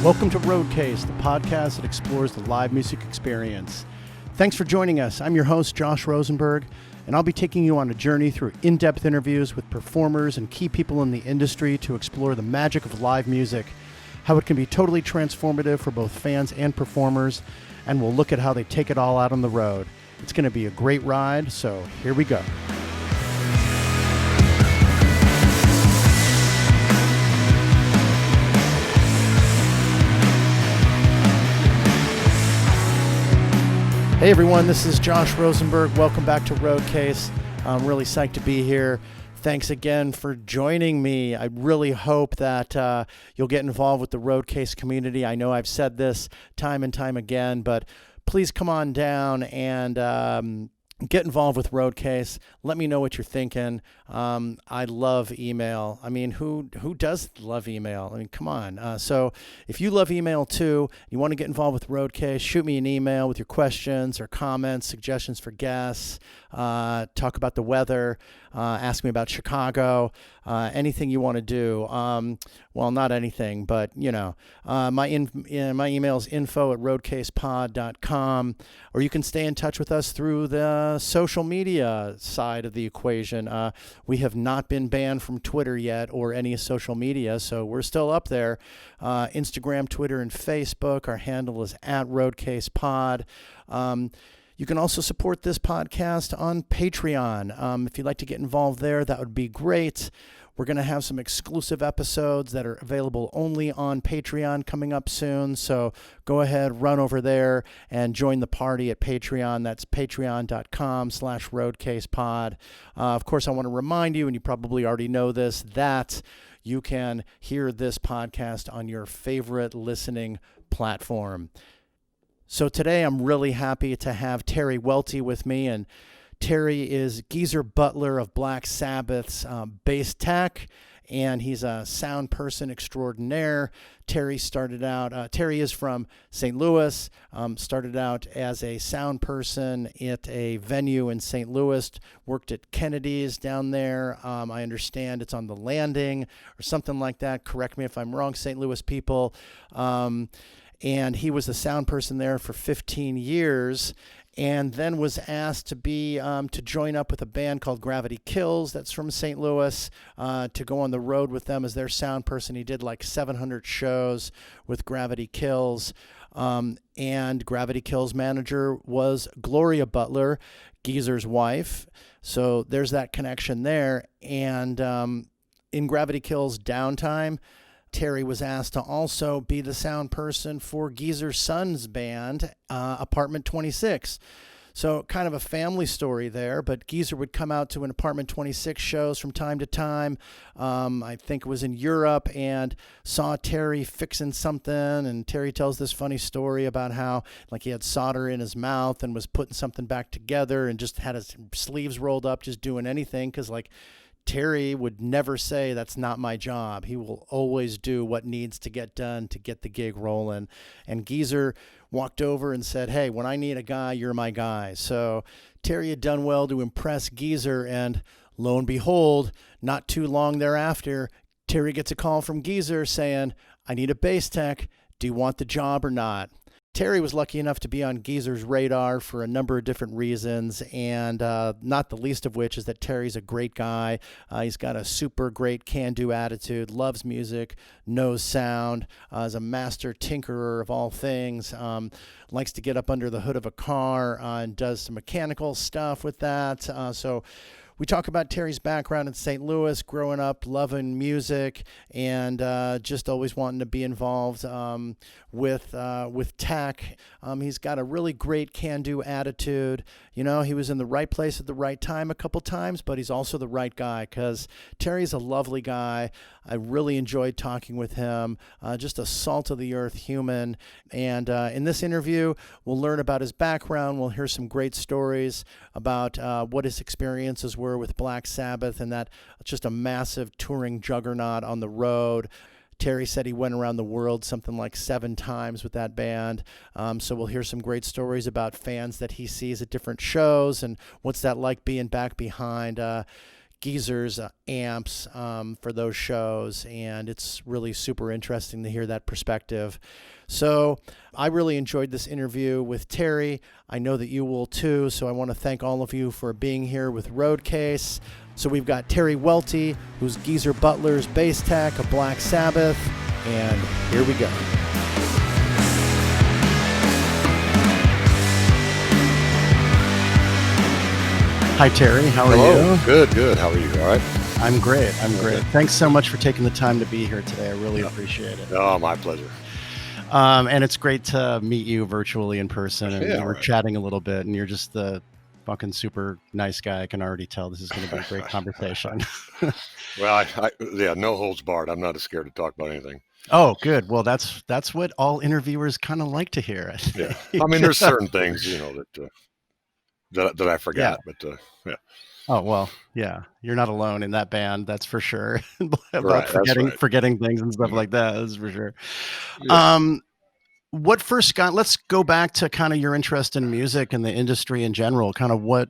Welcome to Roadcase, the podcast that explores the live music experience. Thanks for joining us. I'm your host, Josh Rosenberg, and I'll be taking you on a journey through in-depth interviews with performers and key people in the industry to explore the magic of live music, how it can be totally transformative for both fans and performers, and we'll look at how they take it all out on the road. It's going to be a great ride, so here we go. Hey everyone, this is Josh Rosenberg. Welcome back to Roadcase. I'm really psyched to be here. Thanks again for joining me. I really hope that you'll get involved with the Roadcase community. I know I've said this time and time again, but please come on down and get involved with Roadcase. Let me know what you're thinking. I love email. I mean, who does love email? I mean, come on. So if you love email too, you want to get involved with Roadcase, shoot me an email with your questions or comments, suggestions for guests, talk about the weather, ask me about Chicago, anything you want to do. Well, not anything, but, you know, my email is info@roadcasepod.com, or you can stay in touch with us through the social media side of the equation. We have not been banned from Twitter yet or any social media, so we're still up there. Instagram, Twitter, and Facebook. Our handle is @RoadcasePod. You can also support this podcast on Patreon. If you'd like to get involved there, that would be great. We're going to have some exclusive episodes that are available only on Patreon coming up soon. So go ahead, run over there and join the party at Patreon. That's patreon.com/roadcasepod. Of course, I want to remind you, and you probably already know this, that you can hear this podcast on your favorite listening platform. So today I'm really happy to have Terry Welty with me, and Terry is Geezer Butler of Black Sabbath's bass tech, and he's a sound person extraordinaire. Terry is from St. Louis, started out as a sound person at a venue in St. Louis, worked at Kennedy's down there. I understand it's on the Landing or something like that. Correct me if I'm wrong, St. Louis people. And he was the sound person there for 15 years, and then was asked to be to join up with a band called Gravity Kills that's from St. Louis, to go on the road with them as their sound person. He did like 700 shows with Gravity Kills, and Gravity Kills manager was Gloria Butler, Geezer's wife. So there's that connection there. And in Gravity Kills downtime, Terry was asked to also be the sound person for Geezer's son's band, Apartment 26. So kind of a family story there, but Geezer would come out to an Apartment 26 shows from time to time. I think it was in Europe, and saw Terry fixing something, and Terry tells this funny story about how like he had solder in his mouth and was putting something back together and just had his sleeves rolled up, just doing anything, because like Terry would never say that's not my job. He will always do what needs to get done to get the gig rolling. And Geezer walked over and said, "Hey, when I need a guy, you're my guy." So Terry had done well to impress Geezer, and lo and behold, not too long thereafter, Terry gets a call from Geezer saying, "I need a bass tech. Do you want the job or not?" Terry was lucky enough to be on Geezer's radar for a number of different reasons, and not the least of which is that Terry's a great guy. He's got a super great can-do attitude, loves music, knows sound, is a master tinkerer of all things, likes to get up under the hood of a car and does some mechanical stuff with that. So we talk about Terry's background in St. Louis, growing up, loving music, and just always wanting to be involved with tech. He's got a really great can-do attitude. You know, he was in the right place at the right time a couple times, but he's also the right guy, because Terry's a lovely guy. I really enjoyed talking with him. Just a salt-of-the-earth human. And in this interview, we'll learn about his background. We'll hear some great stories about what his experiences were with Black Sabbath and that just a massive touring juggernaut on the road. Terry said he went around the world something like 7 times with that band. So we'll hear some great stories about fans that he sees at different shows and what's that like being back behind Geezer's amps for those shows, and it's really super interesting to hear that perspective. So I really enjoyed this interview with Terry. I know that you will too, so I want to thank all of you for being here with Roadcase. So we've got Terry Welty, who's Geezer Butler's bass tech of Black Sabbath, and here we go. Hi, Terry. How are you? Good. How are you? All right? I'm great. Thanks so much for taking the time to be here today. I really appreciate it. Oh, my pleasure. And it's great to meet you virtually in person. And we were chatting a little bit, and you're just the fucking super nice guy. I can already tell this is going to be a great conversation. Well, no holds barred. I'm not scared to talk about anything. Oh, good. Well, that's what all interviewers kind of like to hear. I mean, there's certain things, that I forgot, but yeah. Oh, well, yeah, you're not alone in that band. That's for sure. About forgetting things and stuff like that. That's for sure. Yeah. What first let's go back to kind of your interest in music and the industry in general. Kind of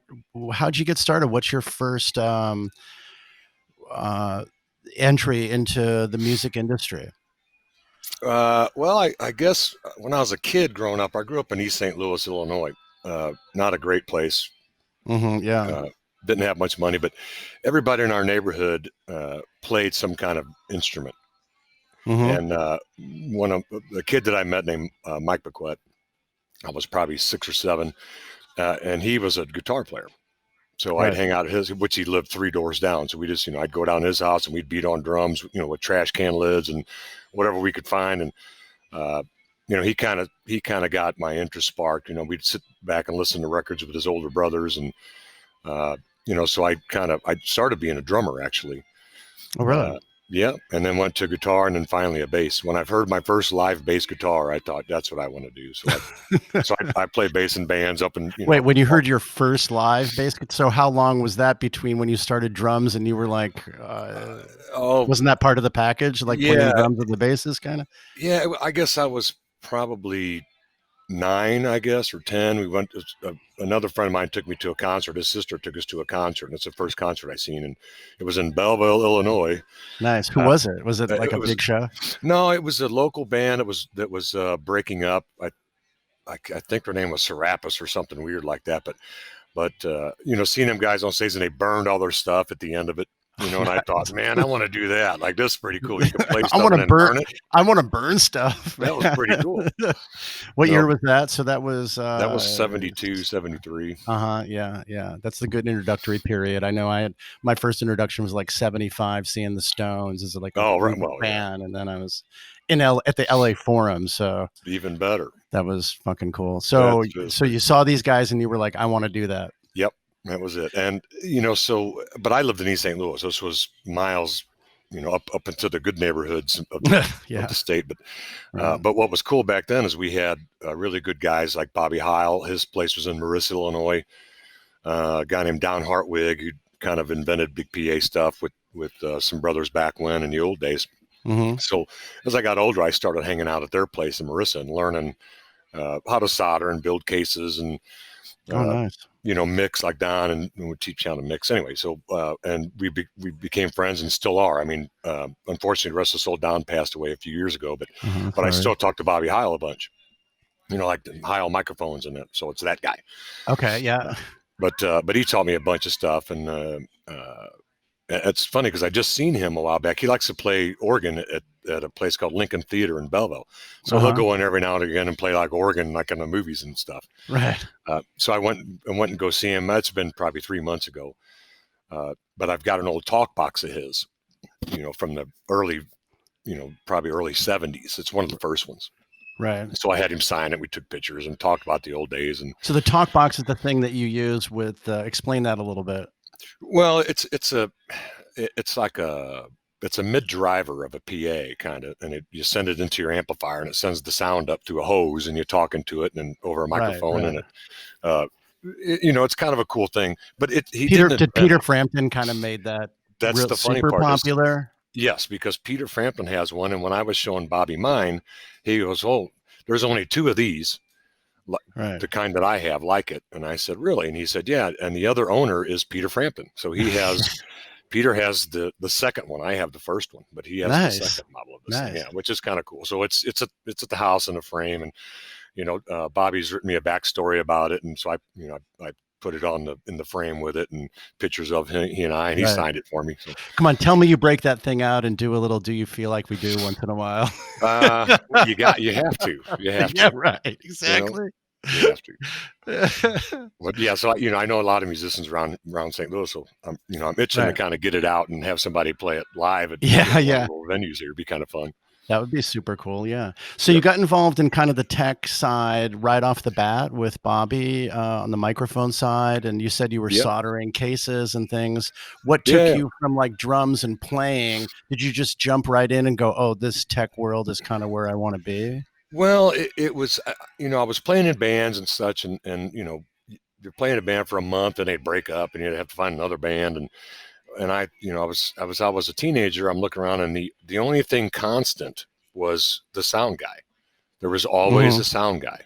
how'd you get started? What's your first entry into the music industry? Well, I guess when I was a kid growing up, I grew up in East St. Louis, Illinois. Not a great place. Mm-hmm, didn't have much money, but everybody in our neighborhood played some kind of instrument. Mm-hmm. And the kid that I met named Mike Bequette, I was probably 6 or 7, and he was a guitar player. So I'd hang out at his, which he lived 3 doors down. So we just, I'd go down to his house and we'd beat on drums, with trash can lids and whatever we could find. And, he kind of got my interest sparked. We'd sit back and listen to records with his older brothers. And, so I started being a drummer, actually. Oh, really? Yeah. And then went to guitar and then finally a bass. When I've heard my first live bass guitar, I thought that's what I want to do. So I play bass in bands up in. Wait, when you heard your first live bass, so how long was that between when you started drums and you were like, wasn't that part of the package? Like playing drums with the basses kind of? Yeah, I guess I was probably 9, I guess, or 10. We went. Another friend of mine took me to a concert. His sister took us to a concert, and it's the first concert I seen, and it was in Belleville, Illinois. Nice. Who was it? Was it like a big show? No, it was a local band. That was breaking up. I think their name was Serapis or something weird like that. But seeing them guys on stage and they burned all their stuff at the end of it. And I thought, man, I want to do that. Like, this is pretty cool. You can play stuff and burn it. I want to burn stuff. That was pretty cool. What year was that? So that was 72, 73. Yeah. That's the good introductory period. I know my first introduction was like 75, seeing the Stones as like a fan, and then I was at the LA Forum. So even better. That was fucking cool. So you saw these guys and you were like, I want to do that. Yep. That was it. And, but I lived in East St. Louis. This was miles, up into the good neighborhoods of the state. But what was cool back then is we had really good guys like Bobby Heil. His place was in Marissa, Illinois. A guy named Don Hartwig, who kind of invented big PA stuff with some brothers back when in the old days. Mm-hmm. So as I got older, I started hanging out at their place in Marissa and learning how to solder and build cases and, nice. Mix like Don, and we teach how to mix anyway. So, and we became friends and still are. I mean, unfortunately, the rest of the soul, Don passed away a few years ago, but I still talk to Bobby Heil a bunch, like the Heil microphones and that. So it's that guy. Okay. Yeah. But he taught me a bunch of stuff. And, it's funny because I just seen him a while back. He likes to play organ at a place called Lincoln Theater in Belleville. So he'll go in every now and again and play like organ, like in the movies and stuff. Right. So I went and go see him. That's been probably 3 months ago. But I've got an old talk box of his, from the early, probably early 70s. It's one of the first ones. Right. So I had him sign it. We took pictures and talked about the old days. And so the talk box is the thing that you use with, explain that a little bit. Well, it's like it's a mid driver of a PA kind of, and you send it into your amplifier and it sends the sound up through a hose and you're talking to it and over a microphone. Right. And it's kind of a cool thing. But Peter Frampton kind of made that. That's the funny super part. Popular. Yes, because Peter Frampton has one, and when I was showing Bobby mine, he goes, "Oh, there's only 2 of these." Right. The kind that I have like it. And I said, really? And he said, yeah. And the other owner is Peter Frampton. So he has Peter has the second one. I have the first one, but he has the second model of this thing. Yeah, which is kind of cool. So it's at the house in a frame, and Bobby's written me a backstory about it, and so I put it in the frame with it and pictures of he and I, and he signed it for me. So. Come on, tell me you break that thing out and do a little "Do You Feel Like We Do" once in a while. You have to. Yeah, right. Exactly. You have to. But yeah, so I know a lot of musicians around St. Louis, so I'm itching to kind of get it out and have somebody play it live at little venues here. It'd be kind of fun. That would be super cool. Yeah. So you got involved in kind of the tech side right off the bat with Bobby on the microphone side. And you said you were soldering cases and things. What took you from like drums and playing? Did you just jump right in and go, oh, this tech world is kind of where I want to be? Well, it was, I was playing in bands and such, and you're playing a band for a month and they'd break up and you'd have to find another band. And I was a teenager. I'm looking around, and the only thing constant was the sound guy. There was always a sound guy.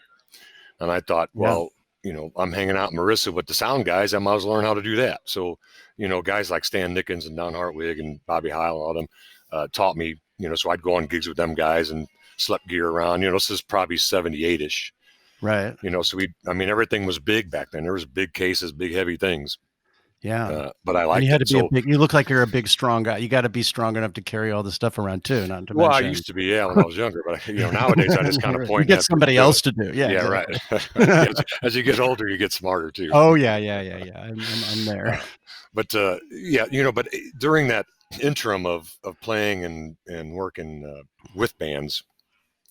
And I thought, well, I'm hanging out in Marissa with the sound guys. I might as well learn how to do that. So, guys like Stan Nickens and Don Hartwig and Bobby Heil and all them taught me, so I'd go on gigs with them guys and slept gear around. This is probably 78-ish. Right. So everything was big back then. There was big cases, big heavy things. Yeah. But I liked it. You had it. to be you look like you're a big, strong guy. You got to be strong enough to carry all this stuff around too. Not to mention. I used to be, when I was younger, but nowadays I just kind of point. You get somebody else to do. Yeah. Yeah. Exactly. Right. As you get older, you get smarter too. Oh yeah. I'm there. But but during that interim of playing and working with bands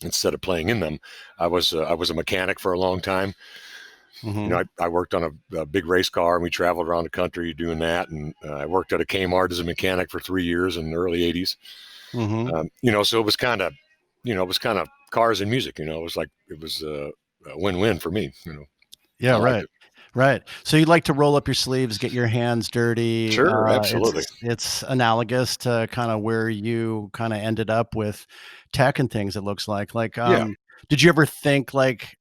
instead of playing in them, I was a mechanic for a long time. Mm-hmm. I worked on a big race car, and we traveled around the country doing that. And I worked at a Kmart as a mechanic for 3 years in the early 80s. Mm-hmm. So it was kind of cars and music. It was a win-win for me. Yeah, right. Right. So you like to roll up your sleeves, get your hands dirty. Sure, absolutely. It's analogous to kind of where you kind of ended up with tech and things, it looks like. Did you ever think like,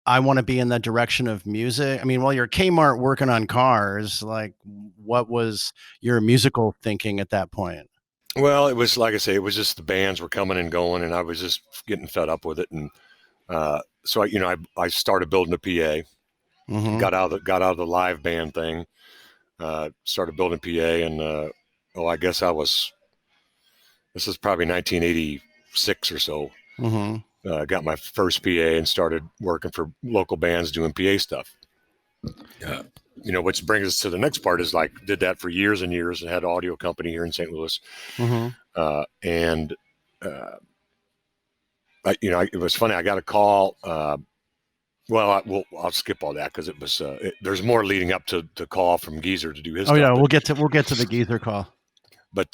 I want to be in that direction of music? I mean, while you're at Kmart working on cars, like what was your musical thinking at that point? Well, it was, like I say, it was just the bands were coming and going, and I was just getting fed up with it. And so I started building a PA. Mm-hmm. Got out of the live band thing, started building PA, and I guess this is probably 1986 or so. Mm-hmm. Got my first PA and started working for local bands doing PA stuff. Which brings us to the next part is did that for years and years and had an audio company here in St. Louis. Mm-hmm. It was funny. I got a call. I'll skip all that because it was. There's more leading up to the call from Geezer to do his. Oh stuff, yeah, we'll get to the Geezer call. But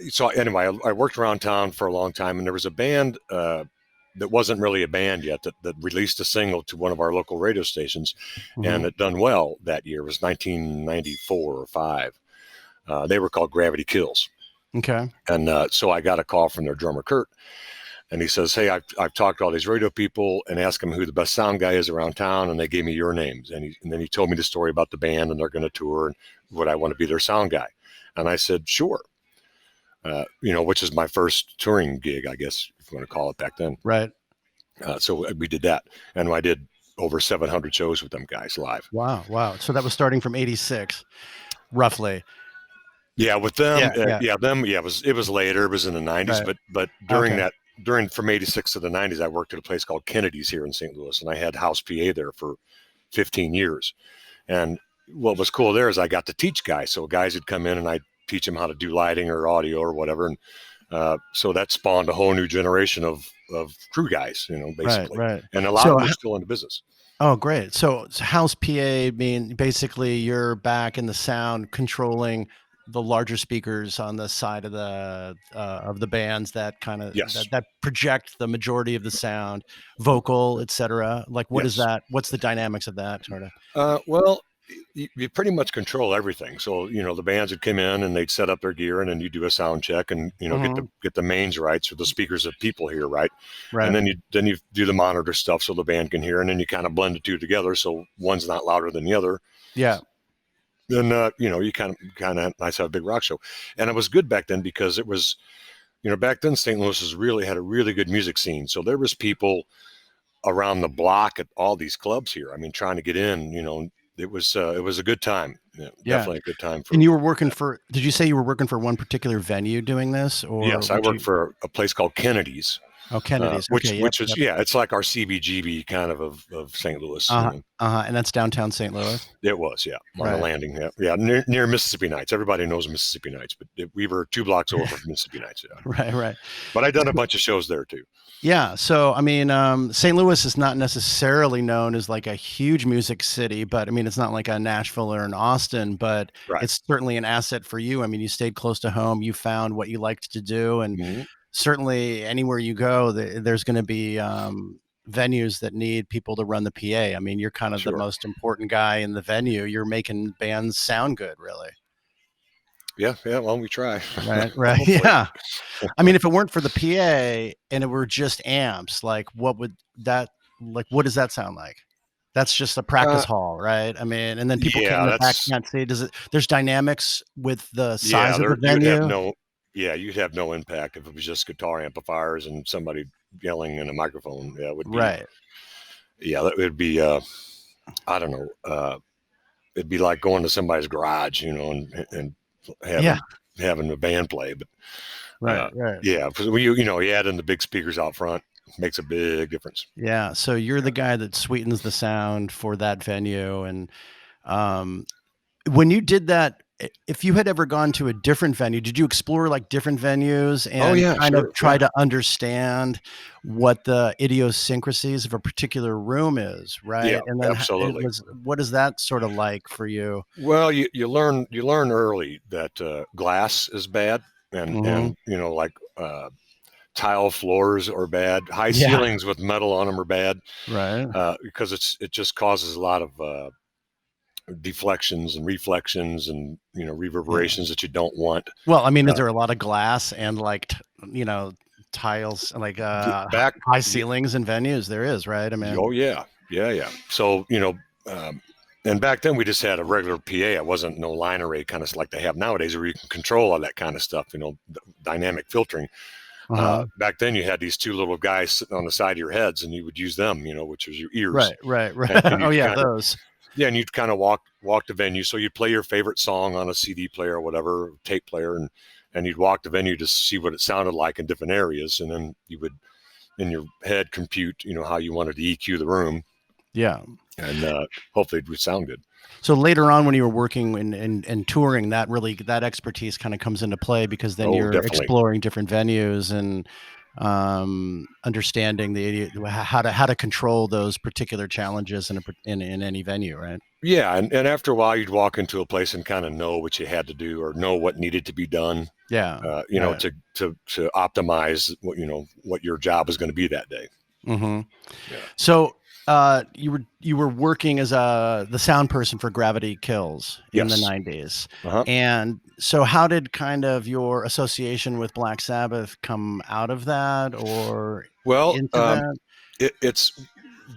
so anyway, I worked around town for a long time, and there was a band that wasn't really a band yet that released a single to one of our local radio stations, mm-hmm. and it done well that year. It was 1994 or 5. They were called Gravity Kills. Okay. And so I got a call from their drummer Kurt. And he says, hey, I've talked to all these radio people and asked them who the best sound guy is around town, and they gave me your names. And then he told me the story about the band, and they're going to tour, and would I want to be their sound guy? And I said, sure. Which is my first touring gig, I guess, if you want to call it back then. Right. So we did that, and I did over 700 shows with them guys live. Wow. So that was starting from 86, roughly. Yeah, with them, it was later. It was in the 90s, right. but during from 86 to the 90s, I worked at a place called Kennedy's here in St. Louis, and I had house PA there for 15 years. And what was cool there is I got to teach guys. So guys would come in and I'd teach them how to do lighting or audio or whatever. And so that spawned a whole new generation of crew guys, basically. Right. And a lot of them are still in the business. Oh, great. So house PA basically you're back in the sound controlling the larger speakers on the side of the bands that kind of that project the majority of the sound, vocal, etc. Like what is that? What's the dynamics of that sort of? Well, you pretty much control everything. So the bands would come in and they'd set up their gear, and then you do a sound check and mm-hmm. get the mains right, so the speakers that people hear right. And then you do the monitor stuff so the band can hear, and then you kind of blend the two together so one's not louder than the other. Yeah. And you kind of nice to have a big rock show, and it was good back then because it was, back then St. Louis had a really good music scene. So there was people around the block at all these clubs here. I mean, trying to get in. It was a good time. Yeah, Yeah. definitely a good time for. And you were working for? Did you say you were working for one particular venue doing this, or Yes, I worked for a place called Kennedy's. Oh, Kennedy's. Which Okay. Yep. is it's like our CBGB kind of St. Louis. And that's downtown St. Louis. It was, yeah, on Right. the landing, yeah, near Mississippi Nights. Everybody knows Mississippi Nights, but we were 2 blocks over from Mississippi Nights. Yeah. Right. But I've done a bunch of shows there too. Yeah. So, I mean, St. Louis is not necessarily known as like a huge music city, but I mean, it's not like a Nashville or an Austin, but Right. it's certainly an asset for you. I mean, you stayed close to home, you found what you liked to do, and certainly anywhere you go, there's going to be venues that need people to run the PA. I mean, you're kind of the most important guy in the venue. You're making bands sound good, really. Yeah. Well, we try. Right. Yeah. I mean, if it weren't for the PA and it were just amps, like what does that sound like? That's just a practice hall, right? I mean, and then people in the back can't see. There's dynamics with the size of the venue. You'd have no impact if it was just guitar amplifiers and somebody yelling in a microphone. Yeah, it would be right. Yeah, that would be. I don't know. It'd be like going to somebody's garage, and having a band play. But right. Yeah, because you add in the big speakers out front, makes a big difference. Yeah. So you're the guy that sweetens the sound for that venue, and when you did that, if you had ever gone to a different venue, did you explore like different venues and try to understand what the idiosyncrasies of a particular room is, right? Yeah, and then absolutely. What is that sort of like for you? Well, you learn early that glass is bad, and like tile floors are bad. High ceilings with metal on them are bad, right? Because it just causes a lot of deflections and reflections and reverberations that you don't want. Well, I mean, is there a lot of glass and like tiles and like high ceilings in venues? There is, right? I mean, oh yeah. So and back then we just had a regular PA. It wasn't no line array kind of like they have nowadays, where you can control all that kind of stuff. Dynamic filtering. Back then you had these 2 little guys sitting on the side of your heads, and you would use them, which was your ears. Right. Oh yeah, those. Yeah, and you'd kind of walk the venue. So you'd play your favorite song on a CD player or whatever, tape player, and you'd walk the venue to see what it sounded like in different areas. And then you would, in your head, compute, how you wanted to EQ the room. Yeah. And hopefully it would sound good. So later on when you were working and touring, that expertise kind of comes into play, because then you're exploring different venues and understanding how to control those particular challenges in any venue, right? Yeah, and after a while, you'd walk into a place and kind of know what you had to do or know what needed to be done. Yeah, to optimize what your job was going to be that day. Mm-hmm. Yeah. So you were working as the sound person for Gravity Kills in the 90s. And so how did kind of your association with Black Sabbath come out of that, or into that? It's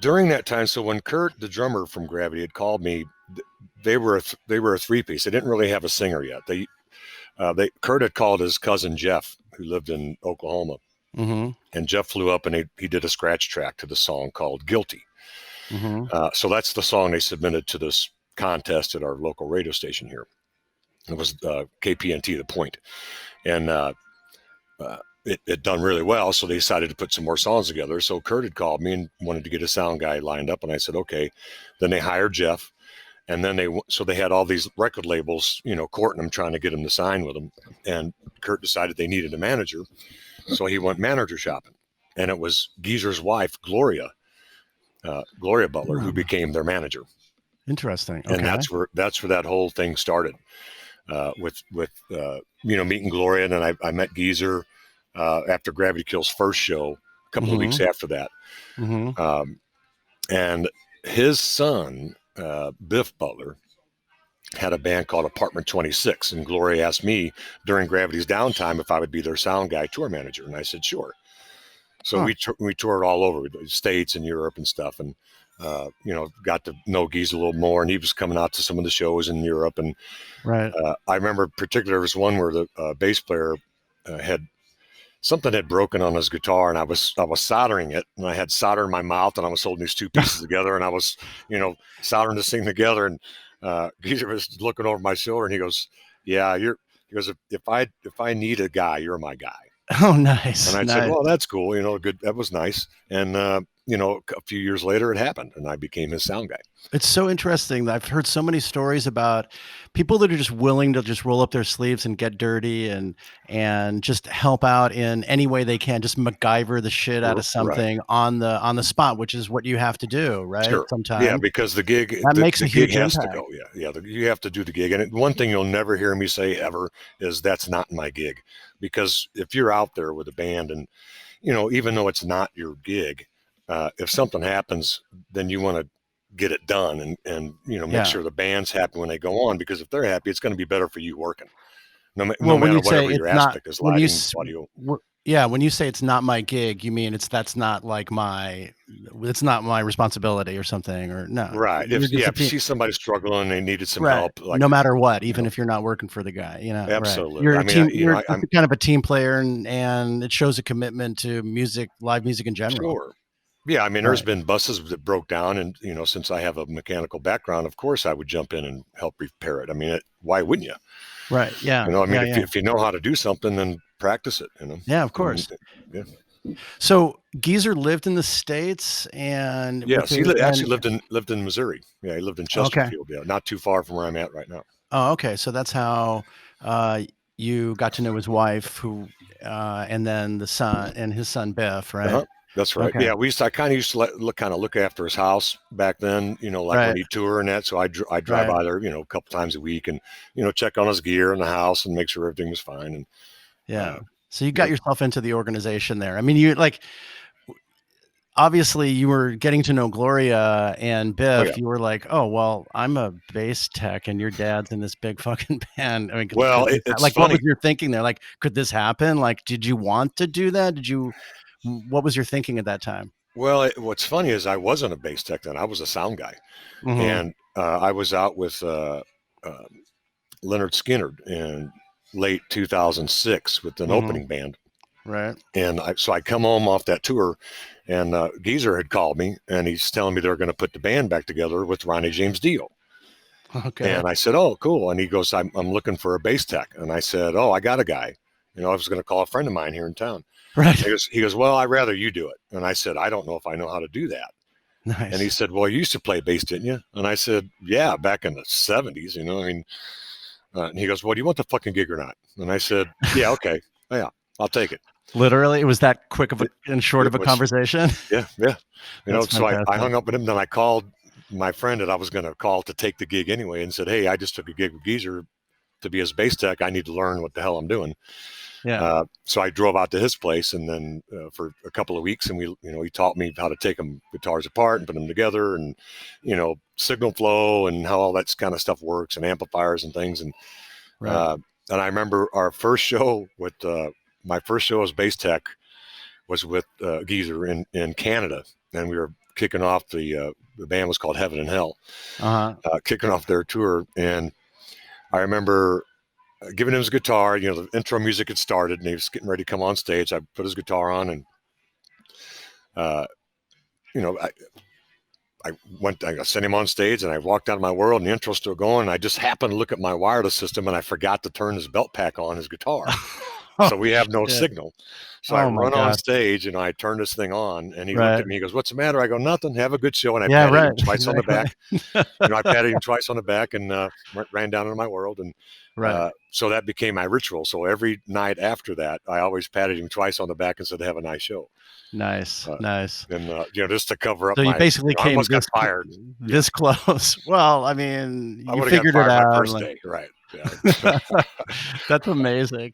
during that time. So when Kurt, the drummer from Gravity, had called me, they were a 3-piece. They didn't really have a singer yet. Kurt had called his cousin Jeff, who lived in Oklahoma. Mm-hmm. And Jeff flew up and he did a scratch track to the song called Guilty. Mm-hmm. So that's the song they submitted to this contest at our local radio station here. It was KPNT, The Point. And it done really well. So they decided to put some more songs together. So Kurt had called me and wanted to get a sound guy lined up. And I said, okay. Then they hired Jeff. And then they had all these record labels, courting them, trying to get them to sign with them. And Kurt decided they needed a manager. So he went manager shopping. And it was Geezer's wife, Gloria Butler, who became their manager. Interesting. Okay. And that's where that whole thing started, with meeting Gloria. And then I met Geezer after Gravity Kills' first show, a couple of weeks after that. Mm-hmm. And his son, Biff Butler, had a band called Apartment 26. And Gloria asked me during Gravity's downtime if I would be their sound guy, tour manager. And I said, sure. So we toured all over the States and Europe and stuff, and got to know Geese a little more, and he was coming out to some of the shows in Europe. And I remember particularly there was one where the bass player had something had broken on his guitar, and I was soldering it, and I had solder in my mouth, and I was holding these two pieces together, and I was soldering this thing together, and Geezer was looking over my shoulder, and he goes, "Yeah, he goes, if I need a guy, you're my guy." Oh, nice. And I said, "Well, that's cool. Good. That was nice." And a few years later, it happened, and I became his sound guy. It's so interesting. I've heard so many stories about people that are just willing to just roll up their sleeves and get dirty and just help out in any way they can, just MacGyver the shit out of something on the spot, which is what you have to do, right? Sure. Sometimes, yeah, because the gig makes a huge has impact. to go. Yeah, you have to do the gig. And one thing you'll never hear me say ever is that's not my gig, because if you're out there with a band and even though it's not your gig, if something happens, then you want to get it done and make sure the band's happy when they go on, because if they're happy, it's going to be better for you working. No matter whatever your aspect is, lighting, audio. Yeah, when you say it's not my gig, you mean it's not my responsibility or something, or no? Right. If you see somebody struggling and they needed some help, no matter what, even if you're not working for the guy, absolutely. Right. You're kind of a team player, and it shows a commitment to music, live music in general. Sure. Yeah, there's been buses that broke down, and since I have a mechanical background, of course I would jump in and help repair it. Why wouldn't you? Right. Yeah. If you know how to do something, then practice it. Yeah, of course. Yeah. So Geezer lived in the States, and yes, he actually lived in Missouri. Yeah, he lived in Chesterfield. Yeah, not too far from where I'm at right now. Oh, okay. So that's how you got to know his wife, who, and then his son Biff, right? Uh-huh. That's right. Okay. Yeah, I kind of used to look after his house back then. When he tour and that. So I drive by there, a couple times a week, and check on his gear in the house and make sure everything was fine. And so you got yourself into the organization there. You obviously you were getting to know Gloria and Biff. Oh, yeah. You were like, oh, well, I'm a bass tech and your dad's in this big fucking band. It's like, funny. What was your thinking there? Like, could this happen? Like, did you want to do that? What was your thinking at that time? Well, what's funny is I wasn't a bass tech then. I was a sound guy. Mm-hmm. And I was out with Leonard Skinner in late 2006 with an opening band. Right. And so I come home off that tour, and Geezer had called me, and he's telling me they're going to put the band back together with Ronnie James Dio. Okay. And I said, oh, cool. And he goes, I'm looking for a bass tech. And I said, oh, I got a guy. I was going to call a friend of mine here in town. Right. He goes, well, I'd rather you do it. And I said, I don't know if I know how to do that. Nice. And he said, well, you used to play bass, didn't you? And I said, yeah, back in the 70s, and he goes, well, do you want the fucking gig or not? And I said, yeah, okay. Yeah, I'll take it. Literally, it was that quick of and short of a conversation. Yeah. So I hung up with him. Then I called my friend that I was going to call to take the gig anyway, and said, hey, I just took a gig with Geezer to be his bass tech. I need to learn what the hell I'm doing. Yeah. So I drove out to his place, and then for a couple of weeks, and he taught me how to take guitars apart and put them together, and signal flow and how all that kind of stuff works, and amplifiers and things. And and I remember our first show with my first show as bass tech was with Geezer in Canada, and we were kicking off the band was called Heaven and Hell, kicking off their tour, and I remember giving him his guitar. The intro music had started, and he was getting ready to come on stage. I put his guitar on, and I sent him on stage, and I walked out of my world, and the intro's still going. And I just happened to look at my wireless system, and I forgot to turn his belt pack on his guitar. So we have no signal. So I run on stage, and I turn this thing on, and he looked at me. He goes, "What's the matter?" I go, "Nothing. Have a good show." And I patted him twice on the back. I patted him twice on the back, and ran down into my world. And so that became my ritual. So every night after that, I always patted him twice on the back and said, "Have a nice show." Nice. And just to cover up. So you basically I almost got fired. This close. Well, I you figured it out. My first day, right? Yeah. That's amazing.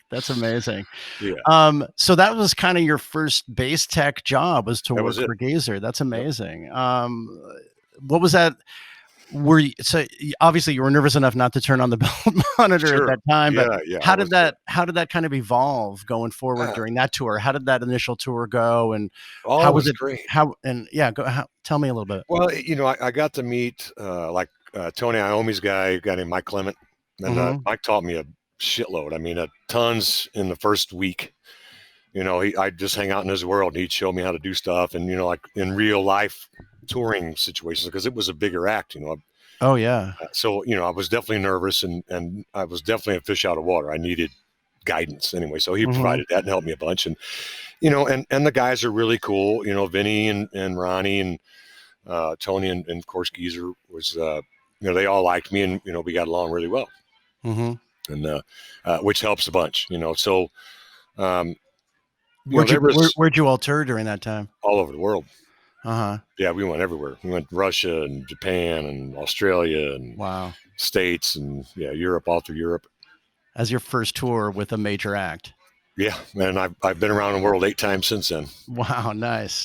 Yeah. So that was kind of your first bass tech job, was to work for Geezer. That's amazing. Yep. What was that? Obviously you were nervous enough not to turn on the belt monitor at Sure. that time, but Yeah. how did that kind of evolve going forward Uh, during that tour? How did that initial tour go, and oh, how it was was it? great. Tell me a little bit. Well, I got to meet Tony Iommi's a guy named Mike Clement, and Mm-hmm. Mike taught me a shitload. I mean, tons in the first week. I'd just hang out in his world, and he'd show me how to do stuff, and like in real life touring situations, because it was a bigger act. Oh yeah. So I was definitely nervous, and I was definitely a fish out of water. I needed guidance anyway, so he Mm-hmm. provided that and helped me a bunch. And and the guys are really cool. Vinny and Ronnie and Tony and of course Geezer was they all liked me, and we got along really well, Mm-hmm. and which helps a bunch. So um, there was Where'd you all tour during that time? all over the world. Uh-huh. Yeah, we went everywhere. We went to Russia and Japan and Australia and Wow. States and Europe, all through Europe. As your first tour with a major act. Yeah, and I've been around the world 8 times since then. Wow, nice.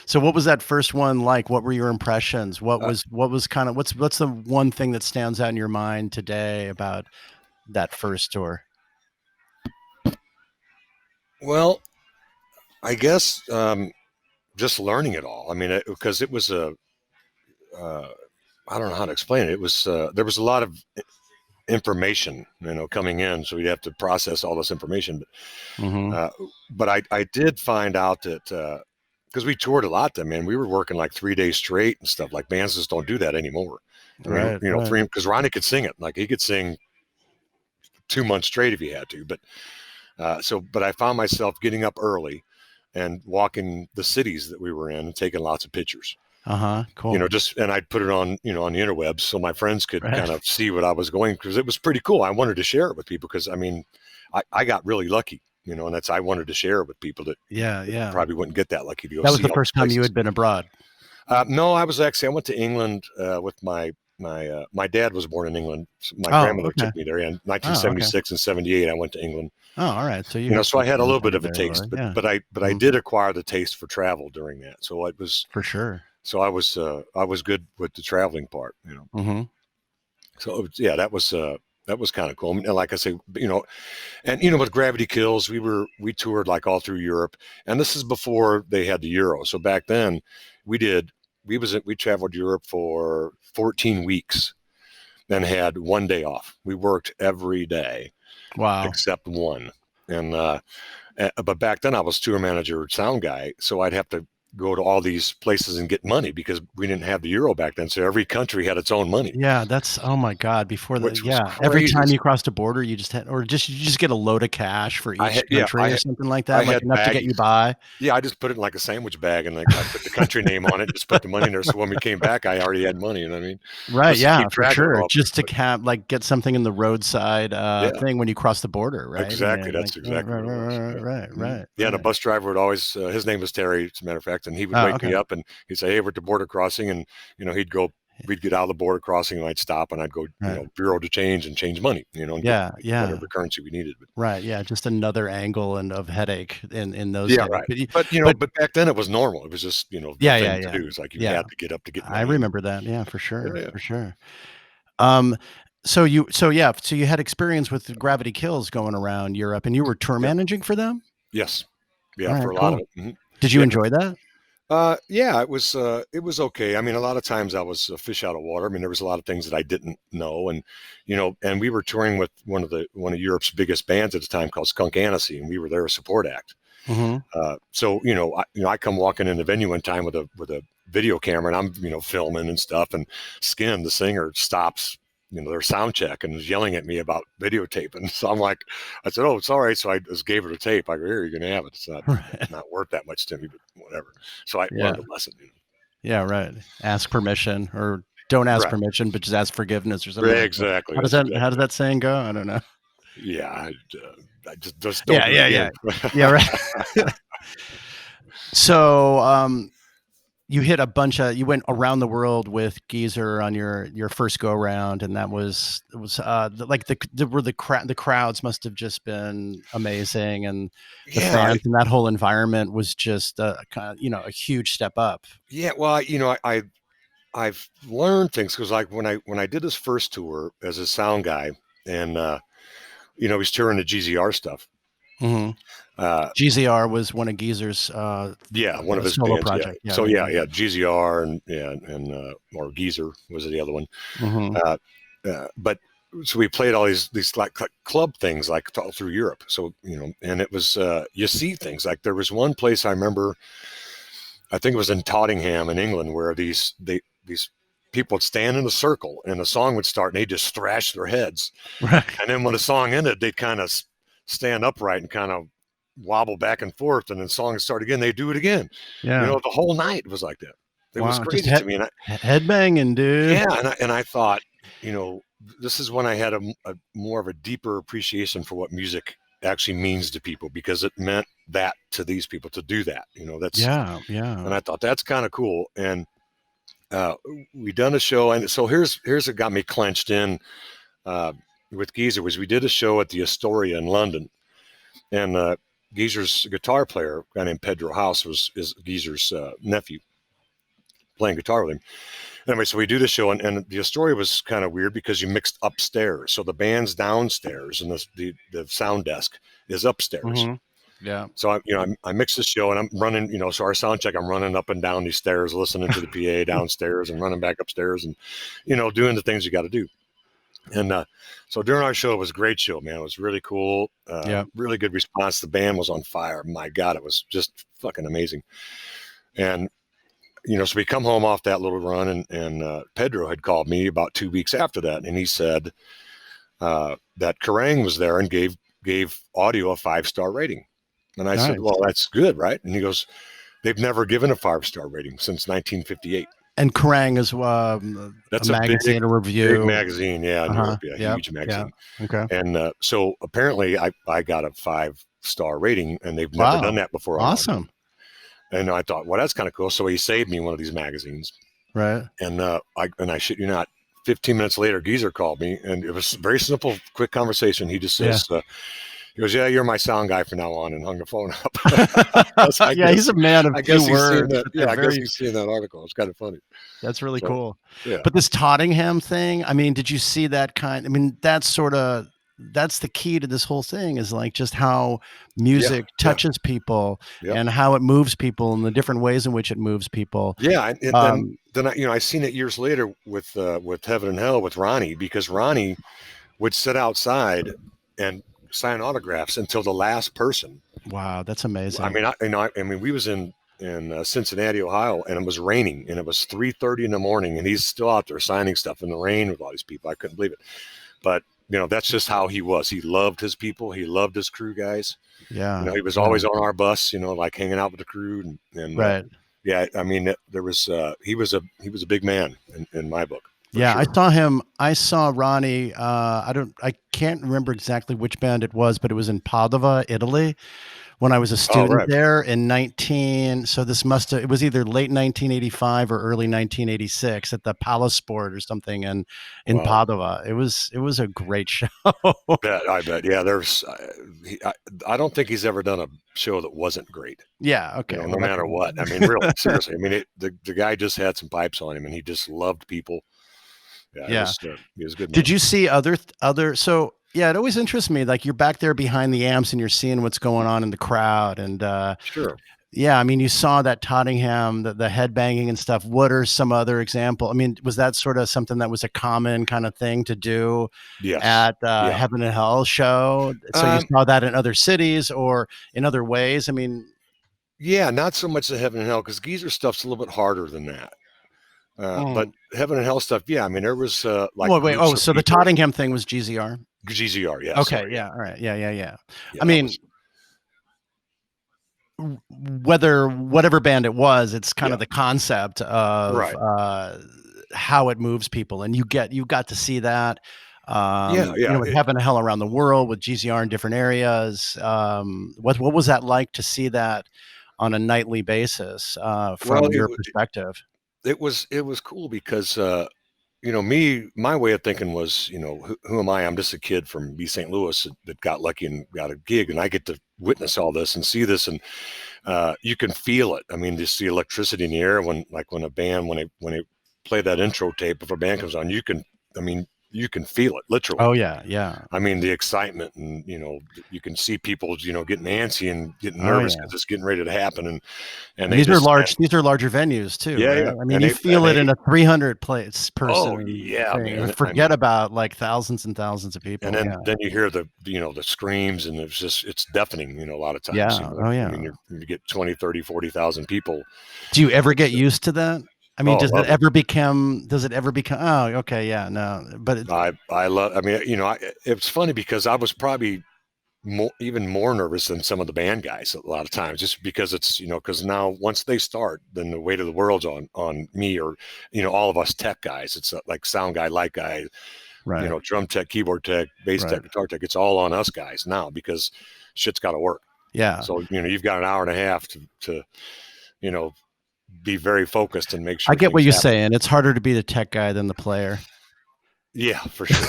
So what was that first one like? What were your impressions? What's the one thing that stands out in your mind today about that first tour? Well, I guess just learning it all. I mean, because it was I don't know how to explain it. It was there was a lot of information, coming in, so we'd have to process all this information. Mm-hmm. But I did find out that because we toured a lot then, man, we were working like 3 days straight and stuff. Like bands just don't do that anymore. I mean, Right. because Ronnie could sing it. Like he could sing 2 months straight if he had to. But but I found myself getting up early and walking the cities that we were in and taking lots of pictures. Uh-huh. Cool. And I'd put it on, on the interwebs so my friends could Right. kind of see what I was going, because it was pretty cool. I wanted to share it with people because, I mean, I got really lucky, and I wanted to share it with people that probably wouldn't get that lucky to go. That was see the all first these time you places. had been abroad. No, I went to England with my dad was born in England. So my grandmother took me there in 1976 and 78. I went to England. Oh, all right. So so I had a little bit of a taste, but I did acquire the taste for travel during that. So it was for sure. So I was good with the traveling part, Mm-hmm. So that was kind of cool. And like I say, and with Gravity Kills, we toured like all through Europe, and this is before they had the Euro. So back then, we traveled Europe for 14 weeks, and had 1 day off. We worked every day, Wow, except one, and but back then I was tour manager, sound guy, so I'd have to go to all these places and get money because we didn't have the euro back then. So every country had its own money. Yeah, that's, oh my God. Before every time you crossed a border, you just get a load of cash for each country or something like that, like enough to get you by. Yeah, I just put it in like a sandwich bag, and like I put the country name on it, just put the money in there. So when we came back, I already had money. You know what I mean? Right. Yeah, for sure. Just to get something in the roadside thing when you cross the border, right? Exactly. That's exactly right. Yeah, and a bus driver would always, his name was Terry, as a matter of fact, and he would wake me up and he'd say, "Hey, we're at the border crossing," and we'd get out of the border crossing, and I'd stop, and I'd go, bureau to change and change money, and get whatever currency we needed. But, right. Yeah. Just another angle of headache in those days. Right. But back then it was normal. It was just, the thing to do. It's like you had to get up to get money. I remember that. Yeah, for sure. For sure. So you had experience with Gravity Kills going around Europe, and you were tour managing for them? Yes. Yeah. For a lot of it. Mm-hmm. Did you enjoy that? Yeah, it was okay. I mean, a lot of times I was a fish out of water. I mean, there was a lot of things that I didn't know, and and we were touring with one of Europe's biggest bands at the time called Skunk Anansie, and we were their support act. Mm-hmm. So I come walking in the venue one time with a video camera, and I'm filming and stuff, and Skin, the singer, stops their sound check and was yelling at me about videotaping. So I said, "Oh, it's all right." So I just gave her the tape. I go, "Here, you're gonna have it. It's not worth that much to me, but whatever." So I learned a lesson. Yeah, right. Ask permission, or don't ask permission, but just ask forgiveness or something. Exactly. How does that saying go? I don't know. Yeah, I just don't. Yeah. Right. So, you went around the world with Geezer on your first go around, and the crowds must have just been amazing, and the fans and that whole environment was just a huge step up. Yeah, well, I've learned things because like when I did this first tour as a sound guy, and he's touring the GZR stuff. Mm-hmm. GZR was one of Geezer's yeah, one of his solo bands. project. Yeah. So yeah, GZR and or Geezer was the other one. Mm-hmm. But so we played all these like club things like all through Europe. So and it was you see things like there was one place I remember. I think it was in Tottenham in England where these people would stand in a circle and the song would start and they just thrash their heads. Right. And then when the song ended, they'd kind of stand upright and kind of wobble back and forth. And then the song would start again. They do it again. Yeah. The whole night was like that. It was crazy to me. And Headbanging, dude. Yeah. And I thought, this is when I had a more of a deeper appreciation for what music actually means to people, because it meant that to these people to do that. That's yeah. And I thought that's kind of cool. And we done a show, and so here's what got me clenched in with Geezer was we did a show at the Astoria in London, and Geezer's guitar player, a guy named Pedro House, is Geezer's nephew, playing guitar with him. Anyway, so we do the show, and the Astoria was kind of weird because you mixed upstairs, so the band's downstairs and the sound desk is upstairs. Mm-hmm. Yeah. So I mixed the show and I'm running, so our sound check, I'm running up and down these stairs, listening to the PA downstairs and running back upstairs and, doing the things you got to do. And so during our show, it was a great show, man. It was really cool. Really good response. The band was on fire. My God, it was just fucking amazing. And, so we come home off that little run and Pedro had called me about 2 weeks after that. And he said that Kerrang was there and gave audio a 5-star rating. And I said, well, that's good, right? And he goes, they've never given a 5-star rating since 1958. And Kerrang is that's a magazine, big, a review. Big magazine, yeah, huge magazine. Yeah. Okay. And so apparently I got a 5-star rating, and they've never done that before. Awesome. And I thought, well, that's kind of cool. So he saved me one of these magazines. Right. And I shit you not, 15 minutes later, Geezer called me, and it was a very simple, quick conversation. He just says, he goes, yeah, you're my sound guy from now on, and hung the phone up. He's a man of few words. I guess he's seen that article. It's kind of funny. That's really cool. Yeah. But this Tottenham thing, I mean, did you see that that's the key to this whole thing, is like just how music touches people and how it moves people and the different ways in which it moves people. Yeah. And then I seen it years later with Heaven and Hell with Ronnie, because Ronnie would sit outside and sign autographs until the last person. Wow, that's amazing. I mean, we was in Cincinnati, Ohio, and it was raining, and it was 3:30 in the morning, and he's still out there signing stuff in the rain with all these people. I couldn't believe it, but that's just how he was. He loved his people. He loved his crew guys. Yeah, he was always on our bus, like hanging out with the crew, and right. I mean, there was he was a big man in my book. Yeah, sure. I saw Ronnie. I can't remember exactly which band it was, but it was in Padova, Italy, when I was a student there in it was either late 1985 or early 1986 at the Palace Sport or something in Padova. It was a great show. I bet. Yeah, I don't think he's ever done a show that wasn't great. Yeah. Okay. No matter what. I mean, really, seriously. I mean, the guy just had some pipes on him, and he just loved people. Yeah. He was good. Did you see other? So yeah, it always interests me. Like, you're back there behind the amps and you're seeing what's going on in the crowd. And sure. Yeah, I mean, you saw that Tottenham, the headbanging and stuff. What are some other examples? I mean, was that sort of something that was a common kind of thing to do at Heaven and Hell show? So you saw that in other cities or in other ways? I mean, yeah, not so much the Heaven and Hell, because Geezer stuff's a little bit harder than that. But Heaven and Hell stuff, yeah. I mean, there was like. Wait. Oh, so the Tottenham thing was GZR. GZR, yeah. Okay, sorry. Yeah, all right, yeah. I mean, whatever band it was, it's kind of the concept of how it moves people, and you got to see that. With Heaven and Hell around the world, with GZR in different areas. What was that like to see that on a nightly basis from your perspective? It was cool because my way of thinking was, who am I? I'm just a kid from East St. Louis that got lucky and got a gig, and I get to witness all this and see this, and you can feel it. I mean, just the electricity in the air when a band when they play that intro tape, if a band comes on, you can feel it literally. Oh yeah, yeah. I mean, the excitement, and you can see people, getting antsy and getting nervous because it's getting ready to happen, and these are larger venues too, yeah, right? yeah. I mean, you feel it in a 300 person oh yeah, thing. man. Forget about like thousands and thousands of people. And then you hear the screams, and it's deafening, a lot of times. Yeah. Oh yeah. I mean, you get 20, 30, 40,000 people. Do you ever get used to that? I mean, does it ever become? Oh, okay, yeah, no, but I love. I mean, it's funny because I was probably even more nervous than some of the band guys a lot of times, just because it's because now once they start, then the weight of the world's on me, or all of us tech guys. It's like sound guy, light guy, right. Drum tech, keyboard tech, bass tech, guitar tech. It's all on us guys now because shit's got to work. Yeah. So you've got an hour and a half to be very focused and make sure. I get what you're saying. It's harder to be the tech guy than the player. Yeah, for sure.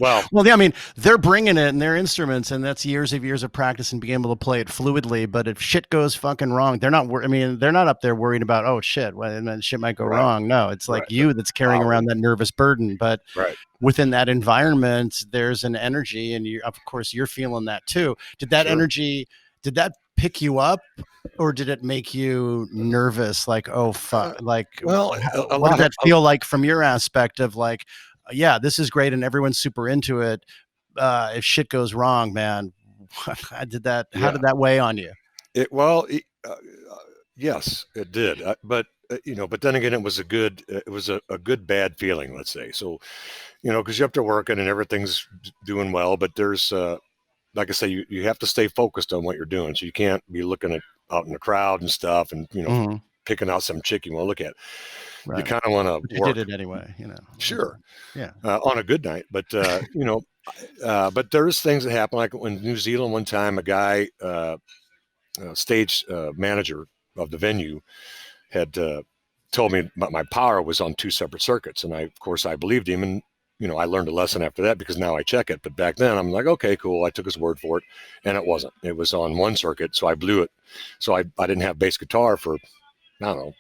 well, yeah, I mean, they're bringing it and their instruments, and that's years of practice and being able to play it fluidly. But if shit goes fucking wrong, they're not. They're not up there worried about, oh shit, and then shit might go wrong. No, it's like you that's carrying around that nervous burden. But within that environment, there's an energy, and of course, you're feeling that too. Did that energy? Did that pick you up, or did it make you nervous? Like, oh fuck, like, what did that feel like from your aspect of like? Yeah, this is great, and everyone's super into it. If shit goes wrong, man, how did that weigh on you? Yes, it did. But then again, it was a good bad feeling, let's say. So, because you're up to working and everything's doing well, but there's, like I say, you have to stay focused on what you're doing. So you can't be looking out in the crowd and stuff, and picking out some chick you want to look at. Right. You kind of want to work. You did it anyway, Sure. Yeah. On a good night, but but there's things that happen. Like in New Zealand, one time, a guy, stage manager of the venue, had told me my power was on 2 separate circuits, and of course, I believed him, and I learned a lesson after that because now I check it. But back then, I'm like, okay, cool. I took his word for it, and it wasn't. It was on 1 circuit, so I blew it. So I didn't have bass guitar for, I don't know,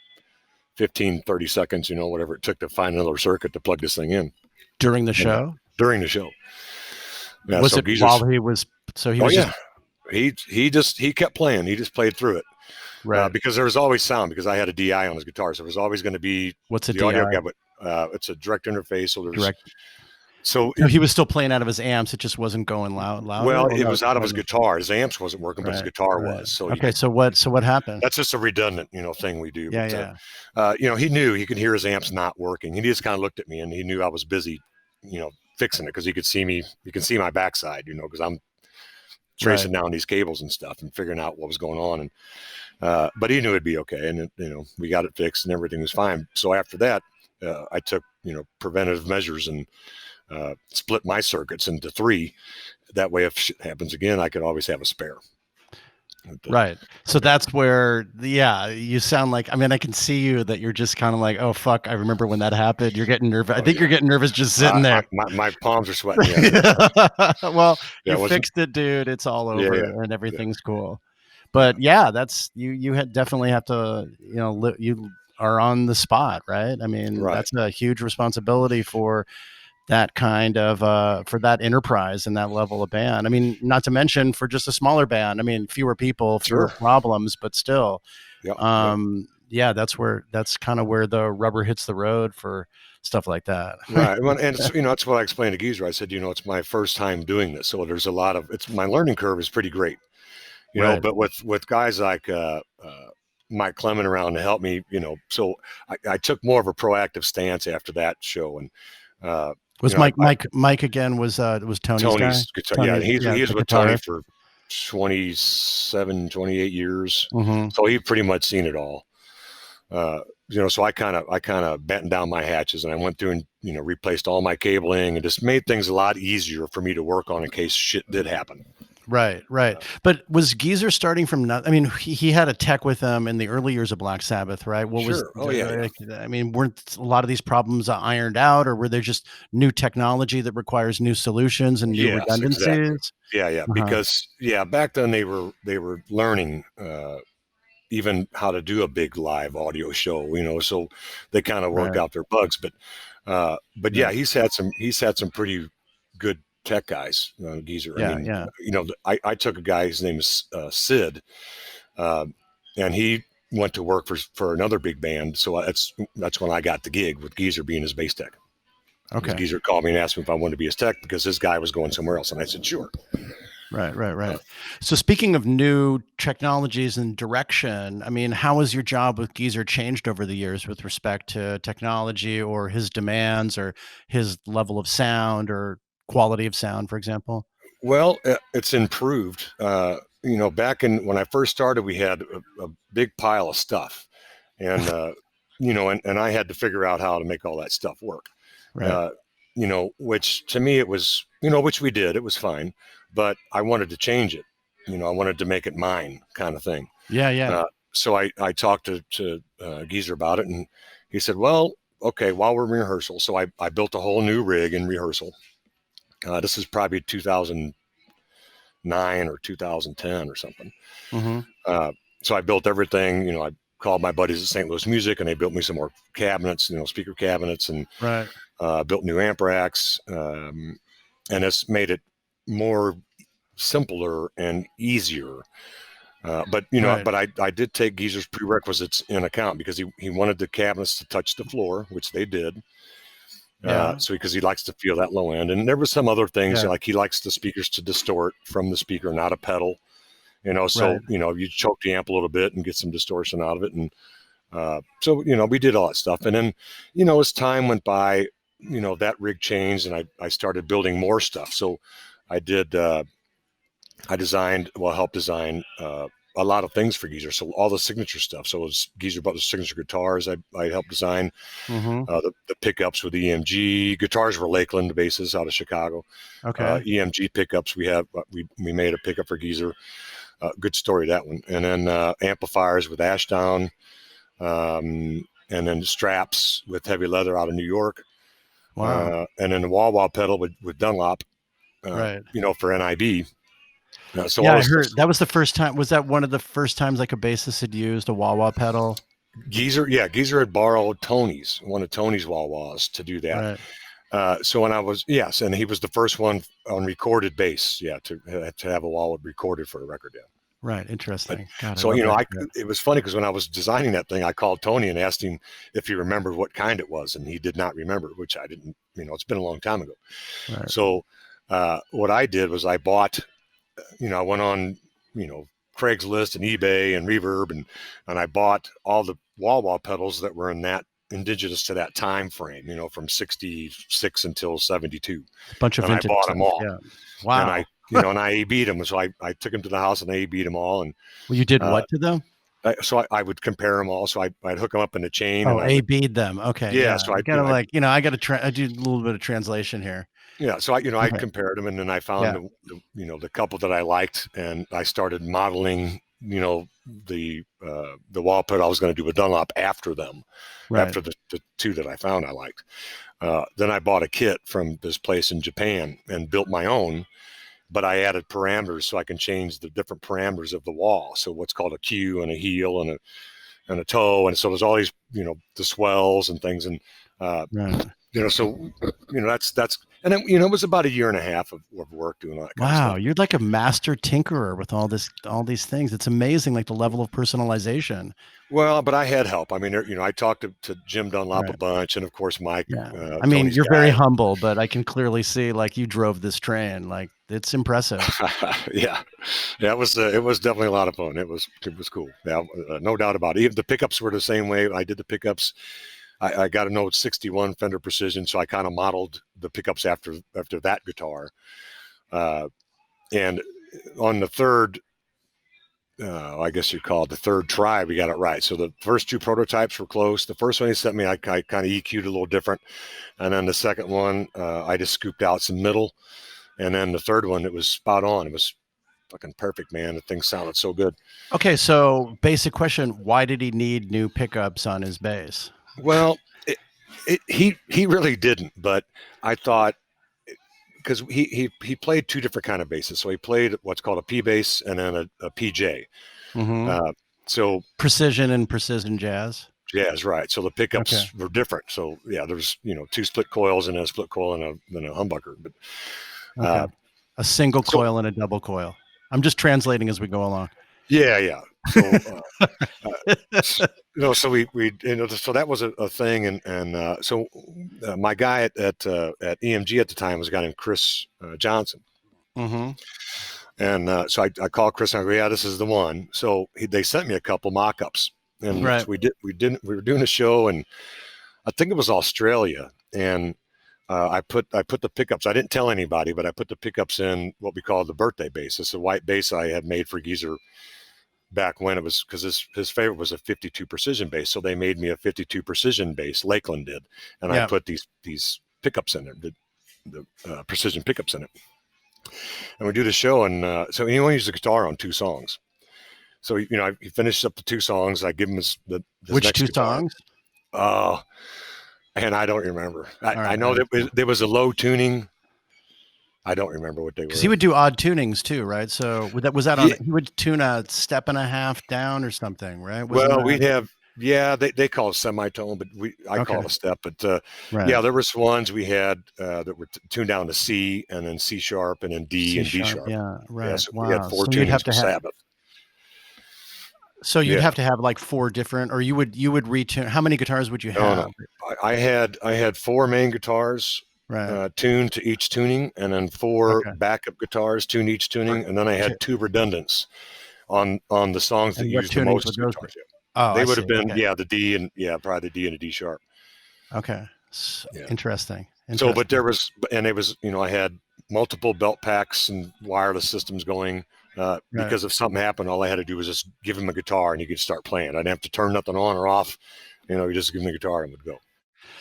15, 30 seconds, whatever it took to find another circuit to plug this thing in. During the show? During the show. Yeah, was it while he was, he kept playing. He just played through it. Right. Because there was always sound, because I had a DI on his guitar. So there was always going to be what's the DI? Audio gap, but it's a direct interface. So there's So he was still playing out of his amps. It just wasn't going loud. Well, it was out of his guitar. His amps wasn't working, but his guitar was. So so what happened? That's just a redundant, thing we do. Yeah, but, he knew he could hear his amps not working. He just kind of looked at me, and he knew I was busy, fixing it, because he could see me. You can see my backside, because I'm tracing down these cables and stuff and figuring out what was going on. And but he knew it'd be okay, and we got it fixed and everything was fine. So after that, I took preventative measures and split my circuits into 3. That way, if shit happens again, I could always have a spare. Right. So that's where, you sound like, I can see you that you're just kind of like, oh, fuck, I remember when that happened. You're getting nervous. I think you're getting nervous just sitting there. My palms are sweating. Well, you fixed it, dude. It's all over and everything's cool. But that's, you definitely have to, you are on the spot, right? That's a huge responsibility for that kind of for that enterprise and that level of band. Not to mention for just a smaller band. Fewer people, fewer problems, but still. That's kind of where the rubber hits the road for stuff like that. Right. Well, and it's, that's what I explained to Geezer. I said, it's my first time doing this, so there's a lot of my learning curve is pretty great. But with guys like Mike Clement around to help me, so I took more of a proactive stance after that show. And was Mike again was Tony's guy? Guitar, Tony, he was with Tony for 27, 28 years. Mm-hmm. So he pretty much seen it all. So I kind of batten down my hatches, and I went through and replaced all my cabling and just made things a lot easier for me to work on in case shit did happen. Right. But was Geezer starting from nothing? He had a tech with him in the early years of Black Sabbath, right? Weren't a lot of these problems ironed out, or were there just new technology that requires new solutions and new redundancies? Exactly. Yeah. Because back then they were learning even how to do a big live audio show, so they kind of worked Right. out their bugs. But yeah, he's had some pretty good tech guys, Geezer. Yeah, I mean, yeah. I took a guy, his name is Sid, and he went to work for another big band. So that's when I got the gig, with Geezer being his bass tech. Because Okay. Geezer called me and asked me if I wanted to be his tech, because his guy was going somewhere else, and I said sure. Right. So speaking of new technologies and direction, I mean, how has your job with Geezer changed over the years with respect to technology, or his demands, or his level of sound, or quality of sound, for example? Well, it's improved. Back when I first started, we had a big pile of stuff, and and I had to figure out how to make all that stuff work. Right. Which to me it was, which we did. It was fine, but I wanted to change it. I wanted to make it mine, kind of thing. Yeah. So I talked to Geezer about it, and he said, "Well, okay, while we're in rehearsal." So I built a whole new rig in rehearsal. This is probably 2009 or 2010 or something. Mm-hmm. So I built everything. I called my buddies at St. Louis Music, and they built me some more cabinets, speaker cabinets, and Right. built new amp racks, and it's made it more simpler and easier. But Right. I did take Geezer's prerequisites in account, because he wanted the cabinets to touch the floor, which they did. Yeah. So because he likes to feel that low end, and there were some other things, Yeah. like he likes the speakers to distort from the speaker, not a pedal. Right. So you choke the amp a little bit and get some distortion out of it, and so we did all that stuff. And then as time went by, that rig changed, and I started building more stuff. So I did. Helped design a lot of things for Geezer. So all the signature stuff. So it was Geezer Butler's signature guitars. I helped design Mm-hmm. the pickups with EMG. Guitars were Lakeland basses out of Chicago. Okay. EMG pickups. We made a pickup for Geezer. Good story, that one. And then amplifiers with Ashdown, and then straps with Heavy Leather out of New York. Wow. And then the wah-wah pedal with Dunlop, Right. for NIB. So Yeah, all I this stuff. heard that was the first time. Was that one of the first times like a bassist had used a wah-wah pedal? Geezer had borrowed one of Tony's wah-wahs to do that. Right. So when and he was the first one on recorded bass, to have a wah-wah recorded for a record. Yeah. Right. Interesting. God, I So love that shit. it was funny, because when I was designing that thing, I called Tony and asked him if he remembered what kind it was, and he did not remember, which I didn't. It's been a long time ago. Right. So what I did was I bought. I went on, Craigslist and eBay and Reverb, and I bought all the wah-wah pedals that were indigenous to that time frame, from 66 until 72. A bunch of And I vintage bought stuff. them all. Yeah. And Wow. and I A-B'd them. So I took them to the house and A-B'd them all. And Well, you did uh, what to them? I would compare them all. So I'd hook them up in a chain, and Oh, I A would, B'd them. Okay. yeah. Yeah. So I gotta I gotta I do a little bit of translation here. yeah. So I Okay. compared them, and then I found Yeah. the couple that I liked, and I started modeling, the wall pedal I was going to do with Dunlop after them, Right. after the two that I found I liked. Then I bought a kit from this place in Japan and built my own, but I added parameters so I can change the different parameters of the wall. So what's called a Q and a heel and a toe, and so there's all these the swells and things, and Right. so that's and then it was about a year and a half of work doing all that kind of Wow, stuff. you're like a master tinkerer with all these things. It's amazing, like the level of personalization. Well, but I had help. I mean, I talked to Jim Dunlop a Right. bunch, and of course Mike, Yeah. I mean, Tony's you're very guy. humble, but I can clearly see like you drove this train. Like it's impressive. Yeah, it was definitely a lot of fun. It was cool. Yeah, no doubt about it. Even the pickups were the same way. I did the pickups. I got a Note 61 Fender Precision, so I kind of modeled the pickups after that guitar. And on the third, I guess you'd call it the third try, we got it right. So the first two prototypes were close. The first one he sent me, I kind of EQ'd a little different. And then the second one, I just scooped out some middle. And then the third one, it was spot on. It was fucking perfect, man. The thing sounded so good. Okay, so basic question: why did he need new pickups on his bass? Well, he really didn't, but I thought, because he played two different kind of basses. So he played what's called a P bass and then a PJ. Mm-hmm. So Precision and precision jazz. jazz, right? So the pickups Okay. were different. So yeah, there's 2 split coils and a split coil and then a humbucker. But Okay. A single so coil and a double coil. I'm just translating as we go along. yeah. So so we so that was a thing, and so my guy at EMG at the time was a guy named Chris Johnson. Mm-hmm. And so I called Chris and I go, yeah, this is the one. So they sent me a couple mock-ups, and Right. so we were doing a show, and I think it was Australia, and I put the pickups. I didn't tell anybody, but I put the pickups in what we call the birthday bass. It's a white bass I had made for Geezer back when, it was because his favorite was a 52 precision bass. So they made me a 52 precision bass. Lakeland did, and I put these pickups in there, the precision pickups in it. And we do the show, and so he only used the guitar on 2 songs. So he finishes up the 2 songs. I give him his Which next 2 guitar. songs? And I don't remember. I know right. that there was a low tuning. I don't remember what they were. Because he would do odd tunings too, right? So was that on? He would tune a step and a half down or something, right? We'd have they call it semitone, but I call it a step. But right. there was ones we had that were tuned down to C and then C sharp and then D and D sharp. Yeah, right. Yeah, so wow. we had 4 so tunings you'd have to for have, Sabbath. So you'd have to have like 4 different, or you would retune. How many guitars would you have? No. I had 4 main guitars. Right. Tuned to each tuning, and then 4 backup guitars tuned each tuning, and then I had 2 redundants on the songs that used the most guitars. They would have been the D and probably the D and a D sharp. Okay, interesting. So, but there was, and it was, I had multiple belt packs and wireless systems going. Because if something happened, all I had to do was just give him a guitar and he could start playing. I didn't have to turn nothing on or off. You just give him the guitar and would go.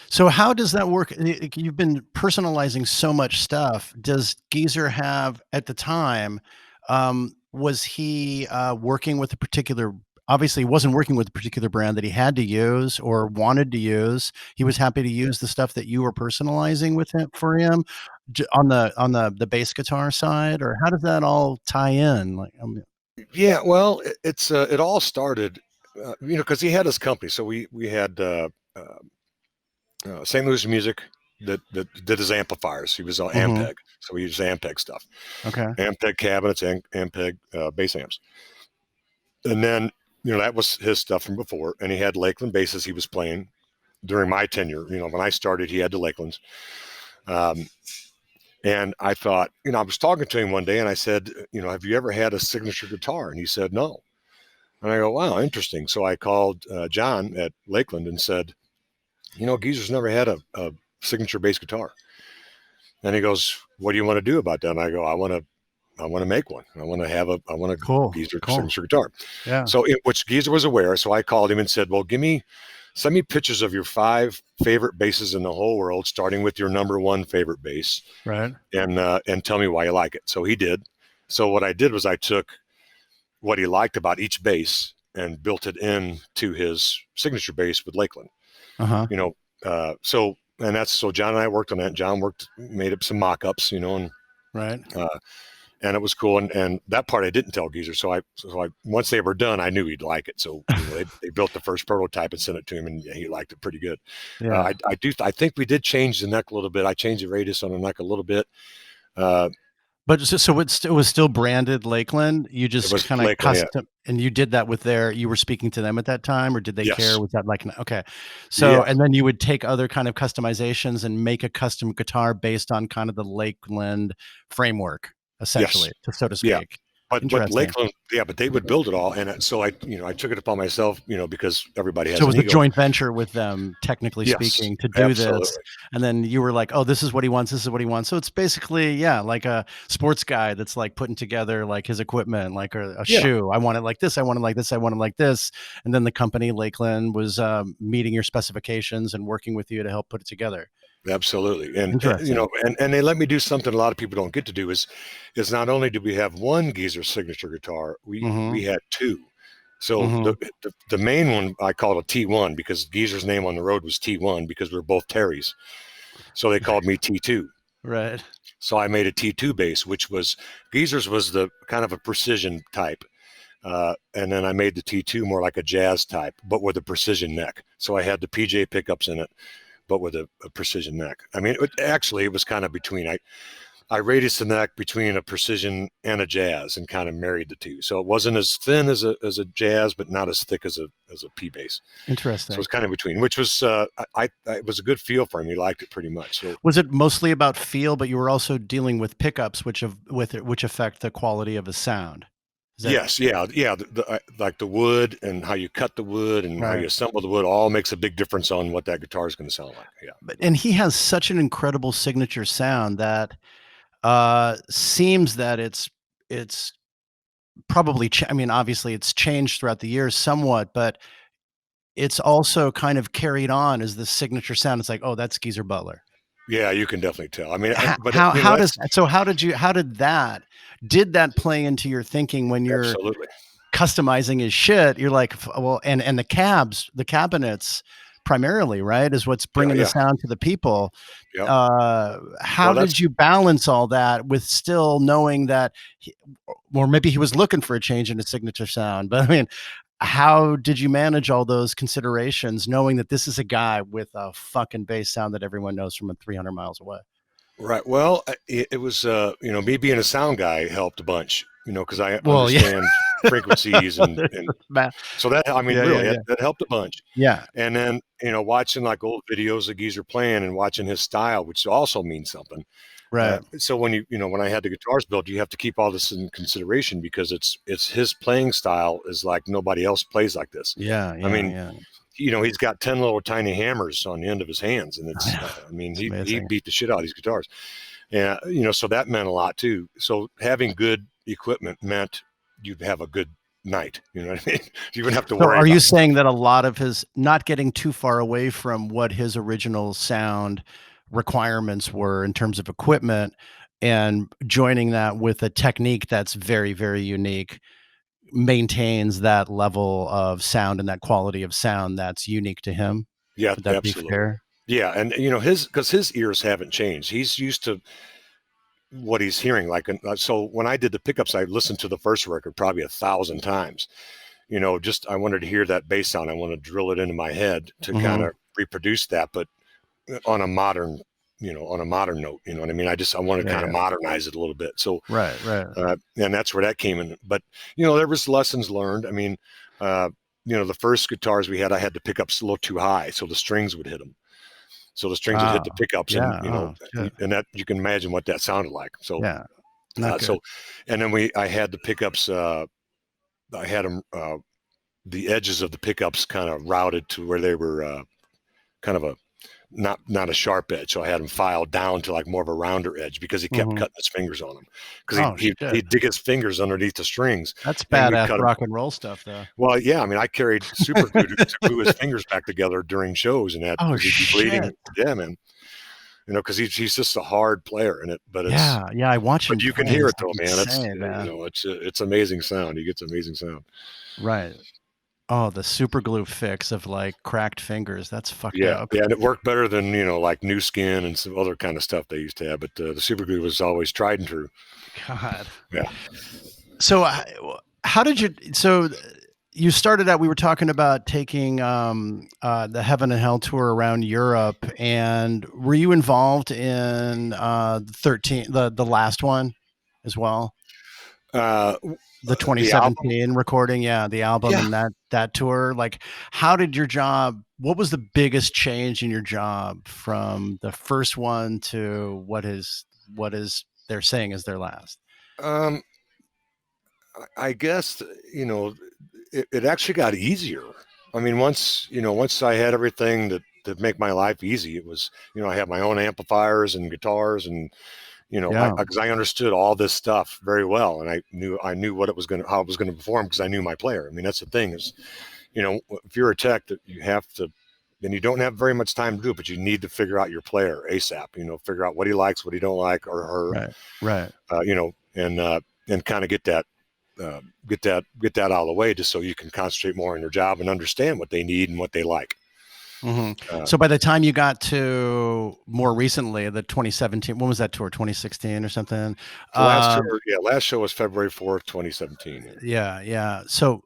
So how does that work? You've been personalizing so much stuff. Does Geezer have at the time? Was he working with a particular? Obviously, he wasn't working with a particular brand that he had to use or wanted to use. He was happy to use the stuff that you were personalizing with him for him on the bass guitar side, or how does that all tie in? Well, it all started, because he had his company. So we had St. Louis Music that did his amplifiers. He was on Ampeg, so we used Ampeg stuff. Okay. Ampeg cabinets, Ampeg bass amps. And then, that was his stuff from before. And he had Lakeland basses he was playing during my tenure. When I started, he had the Lakelands. And I thought, I was talking to him one day and I said, have you ever had a signature guitar? And he said, no. And I go, wow, interesting. So I called John at Lakeland and said, Geezer's never had a signature bass guitar. And he goes, what do you want to do about that? And I go, I want to make one. I want a Geezer signature guitar. Yeah. So which Geezer was aware. So I called him and said, well, send me pictures of your 5 favorite basses in the whole world, starting with your number 1 favorite bass. Right. And tell me why you like it. So he did. So what I did was I took what he liked about each bass and built it into his signature bass with Lakeland. So John and I worked on that. John made up some mock-ups, and right. And it was cool. And that part I didn't tell Geezer. So I once they were done, I knew he'd like it. So they built the first prototype and sent it to him, and he liked it pretty good. Yeah. I think we did change the neck a little bit. I changed the radius on the neck a little bit. But so it was still branded Lakeland. You just kind of custom, and you did that with you were speaking to them at that time, or did they care? Was that okay? So, and then you would take other kind of customizations and make a custom guitar based on kind of the Lakeland framework, essentially, so to speak. Yeah. But Lakeland, but they would build it all, and so I took it upon myself, because everybody has. So it was a joint venture with them, technically speaking, to do this. And then you were like, "Oh, this is what he wants. This is what he wants." So it's basically, like a sports guy that's like putting together like his equipment, like a shoe. I want it like this. I want it like this. I want it like this. And then the company Lakeland was meeting your specifications and working with you to help put it together. Absolutely. And they let me do something a lot of people don't get to do is not only do we have one Geezer signature guitar, we had 2. So the main one I called a T1 because Geezer's name on the road was T1 because we were both Terrys. So they called me T2. Right. So I made a T2 bass, which was Geezer's was the kind of a precision type. And then I made the T2 more like a jazz type, but with a precision neck. So I had the PJ pickups in it, but with a precision neck. I mean, it was kind of between. I radiused the neck between a precision and a jazz and kind of married the two. So it wasn't as thin as a jazz, but not as thick as a P bass. Interesting. So it's kind of between, which was it was a good feel for him. He liked it pretty much. So was it mostly about feel, but you were also dealing with pickups, which affect the quality of a sound? Yes, yeah. Like the wood and how you cut the wood and how you assemble the wood all makes a big difference on what that guitar is going to sound like. Yeah. And he has such an incredible signature sound that seems that it's probably, I mean, obviously it's changed throughout the years somewhat, but it's also kind of carried on as the signature sound. It's like, oh, that's Geezer Butler. Yeah, you can definitely tell. I mean, did that play into your thinking when you're absolutely customizing his shit? You're like, well, and the cabinets primarily, right, is what's bringing the sound to the people. Yep. How did you balance all that with still knowing that, or maybe he was looking for a change in his signature sound, but I mean, how did you manage all those considerations, knowing that this is a guy with a fucking bass sound that everyone knows from 300 miles away? Right. Well, it was, me being a sound guy helped a bunch, because I understand frequencies and so that, I mean, that helped a bunch. Yeah. And then, watching like old videos of Geezer playing and watching his style, which also means something. Right. So when when I had the guitars built, you have to keep all this in consideration because it's his playing style is like nobody else plays like this. Yeah. I mean, he's got 10 little tiny hammers on the end of his hands, and it's, I mean, he beat the shit out of these guitars. And, so that meant a lot too. So having good equipment meant you'd have a good night. You know what I mean? You wouldn't have to worry. Are you saying that a lot of his, not getting too far away from what his original sound requirements were in terms of equipment and joining that with a technique that's very, very unique, maintains that level of sound and that quality of sound that's unique to him? Yeah, Would that absolutely. be fair? Yeah. And, because his ears haven't changed. He's used to what he's hearing. Like, so when I did the pickups, I listened to the first record probably 1,000 times. I wanted to hear that bass sound. I want to drill it into my head to kind of reproduce that, but on a modern note, you know what I mean? I want to kind of modernize it a little bit. So, right. And that's where that came in. But, there was lessons learned. I mean, the first guitars we had, I had the pickups a little too high, so the strings would hit them. So the strings would hit the pickups, and and that you can imagine what that sounded like. So and then I had the pickups. I had them the edges of the pickups kind of routed to where they were kind of a not a sharp edge. So I had him filed down to like more of a rounder edge because he kept cutting his fingers on them because he'd dig his fingers underneath the strings. That's badass rock and roll stuff, though. Well, yeah, I mean, I carried super glue to glue his fingers back together during shows, and that he'd be bleeding. Yeah, man. Because he's just a hard player in it, but it's I watch him. But you can hear it though, man. It's amazing sound. He gets amazing sound. Right. Oh, the super glue fix of like cracked fingers. That's fucked up. Yeah, and it worked better than, like new skin and some other kind of stuff they used to have. But the super glue was always tried and true. God. Yeah. So how did you started out, we were talking about taking the Heaven and Hell tour around Europe, and were you involved in the last one as well? The 2017 recording, the album and that tour. Like, how did what was the biggest change in your job from the first one to what is they're saying is their last? I guess, it actually got easier. I mean, once I had everything that make my life easy, it was, I had my own amplifiers and guitars and, because I understood all this stuff very well, and I knew how it was going to perform because I knew my player. I mean, that's the thing is, if you're a tech, that you have to, and you don't have very much time to do it, but you need to figure out your player ASAP. Figure out what he likes, what he don't like, or her. Right. And kind of get that out of the way, just so you can concentrate more on your job and understand what they need and what they like. So by the time you got to more recently, the 2017, when was that tour? 2016 or something? The last tour, last show was February 4th, 2017. Yeah. So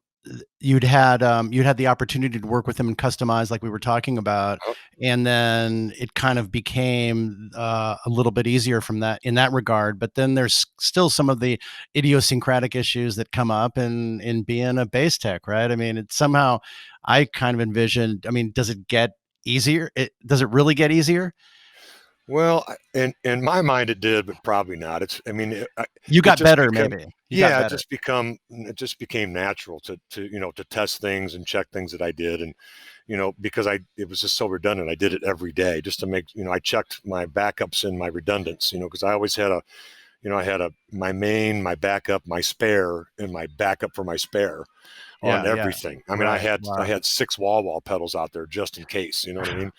you'd had the opportunity to work with him and customize, like we were talking about, and then it kind of became a little bit easier from that in that regard. But then there's still some of the idiosyncratic issues that come up in being a bass tech, right? I mean, it's somehow I kind of envisioned. I mean, does it get easier? Does it really get easier? Well, in my mind it did, but probably not. You it got just better, became, maybe. You got yeah, better. it just became natural to to test things and check things that I did, and because it was just so redundant. I did it every day just to make, I checked my backups and my redundants, because I always had I had my main, my backup, my spare, and my backup for my spare on everything. I mean, Right. I had 6 wall pedals out there just in case. You know what I mean?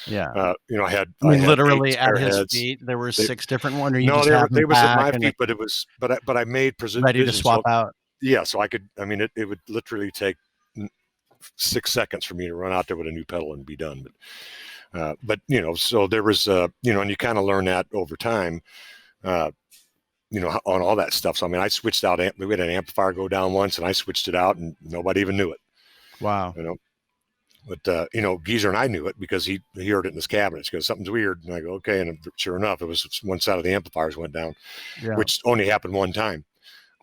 Yeah. I I mean, had 8 literally at spare his heads. feet, there were They, 6 different ones, or you no, just have them they was at back my and feet, but it was, but I made ready to provisions. swap So out. yeah, so I could. I mean, it would literally take 6 seconds for me to run out there with a new pedal and be done. But so there was, and you kind of learn that over time. Uh, on all that stuff. So I mean, I switched out. We had an amplifier go down once, and I switched it out, and nobody even knew it. Wow. But Geezer and I knew it because he heard it in his cabinet. He goes, something's weird, and I go, okay. And sure enough, it was one side of the amplifiers went down, which only happened one time.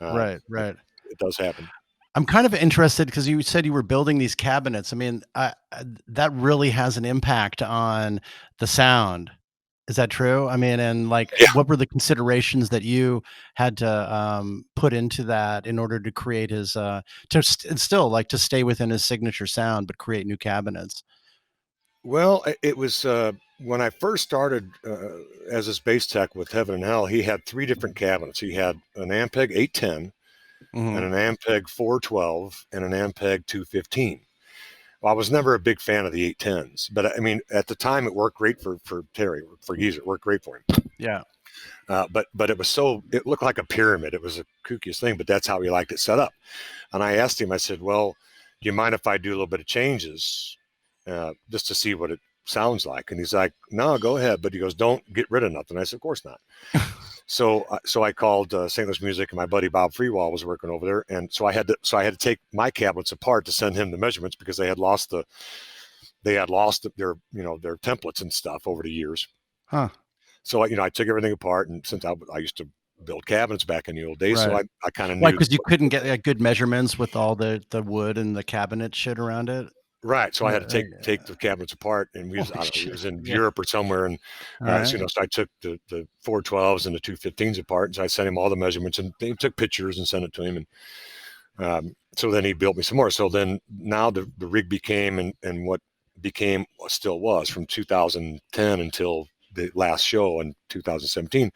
Right. It does happen. I'm kind of interested because you said you were building these cabinets. I mean, that really has an impact on the sound. Is that true? I mean, and like, Yeah. what were the considerations that you had to put into that in order to create his still like to stay within his signature sound, but create new cabinets? Well, it was when I first started as his bass tech with Heaven and Hell. He had 3 different cabinets. He had an Ampeg 810, and an Ampeg 412, and an Ampeg 215. Well, I was never a big fan of the 810s, but I mean, at the time it worked great for Terry, for Geezer. It worked great for him. Yeah. But it looked like a pyramid. It was the kookiest thing, but that's how he liked it set up. And I asked him, I said, well, do you mind if I do a little bit of changes just to see what it sounds like? And he's like, no, go ahead. But he goes, don't get rid of nothing. I said, of course not. So I called St. Louis Music, and my buddy Bob Freewall was working over there, and so I had to take my cabinets apart to send him the measurements because they had lost their their templates and stuff over the years. Huh. So I took everything apart, and since I used to build cabinets back in the old days, so I kind of knew. Why? Because you couldn't get good measurements with all the wood and the cabinet shit around it. Right. So I had to take the cabinets apart, and he was in Europe or somewhere. And, so I took the 412s and the 215s apart. And so I sent him all the measurements, and they took pictures and sent it to him. And so then he built me some more. So then now the rig became, and what became, what still was from 2010 until the last show in 2017,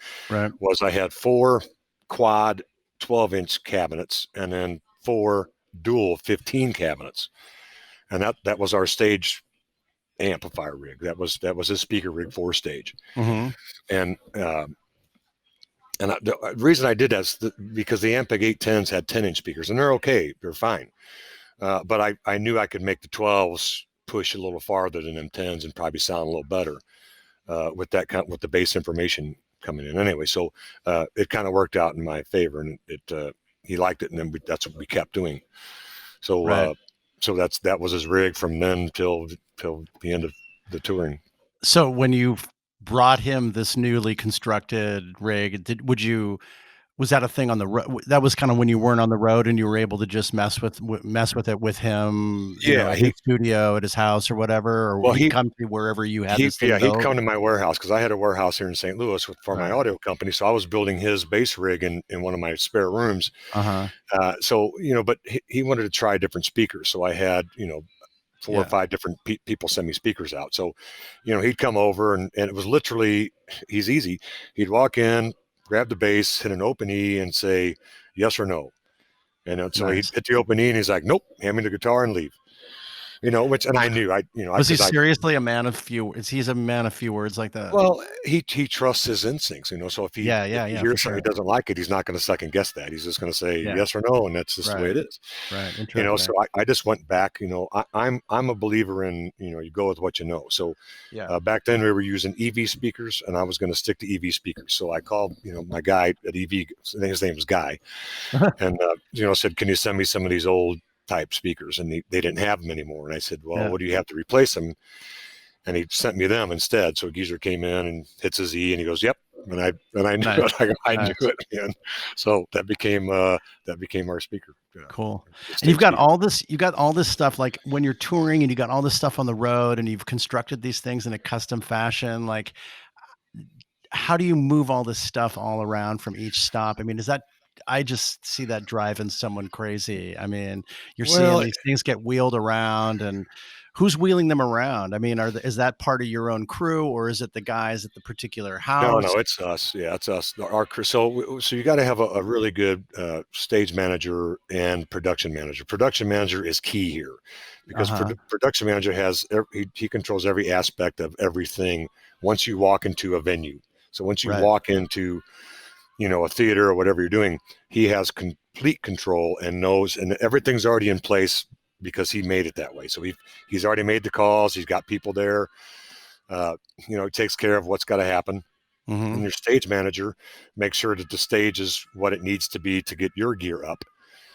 was I had 4 quad 12-inch cabinets and then 4 dual 15 cabinets. And that was our stage amplifier rig. That was his speaker rig 4-stage. And the reason I did that is because the Ampeg 810s had 10-inch speakers, and they're okay, they're fine. But I knew I could make the 12s push a little farther than them 10s and probably sound a little better with the bass information coming in. Anyway, so it kind of worked out in my favor, and he liked it, and then that's what we kept doing. So. So that was his rig from then till the end of the touring. So when you brought him this newly constructed rig, was that a thing on the road? That was kind of when you weren't on the road and you were able to just mess with it with him, at his studio, at his house or whatever, or he'd come to wherever you had this thing built? He'd come to my warehouse because I had a warehouse here in St. Louis for my audio company. So I was building his bass rig in one of my spare rooms. So, but he wanted to try different speakers. So I had, 4 or 5 different people send me speakers out. So, he'd come over and it was literally, he's easy. He'd walk in, grab the bass, hit an open E and say yes or no. And so he'd hit the open E and he's like, nope, hand me the guitar and leave. which, and I knew Was he seriously a man of few? He's a man of few words like that? well, he trusts his instincts, so if he For hears something sure. he doesn't like it, he's not going to second guess that. He's just going to say Yeah. yes or no, and that's just the way Right. it is. Right. Interesting. So I just went back. I'm a believer in you go with what you know. So Yeah. back then we were using EV speakers, and I was going to stick to EV speakers. So I called my guy at EV. His name was Guy, and said, "Can you send me some of these old type speakers?" And they didn't have them anymore. And I said, "Well, Yeah. what do you have to replace them?" And he sent me them instead. So Geezer came in and hits his E, and he goes, "Yep." And I knew Nice. it. I knew it, man. So that became our speaker. Cool. And you've got all this stuff, like when you're touring, and you got all this stuff on the road, and you've constructed these things in a custom fashion. Like, how do you move all this stuff all around from each stop? I mean, I just see that driving someone crazy. I mean, you're seeing these things get wheeled around, and who's wheeling them around? I mean, is that part of your own crew, or is it the guys at the particular house? No, it's us. Yeah, it's us. Our crew. So you got to have a really good stage manager and production manager. Production manager is key here, because production manager he controls every aspect of everything once you walk into a venue. So once you walk into a theater or whatever you're doing, he has complete control and knows, and everything's already in place because he made it that way. So he's already made the calls. He's got people there. He takes care of what's got to happen. And your stage manager makes sure that the stage is what it needs to be to get your gear up.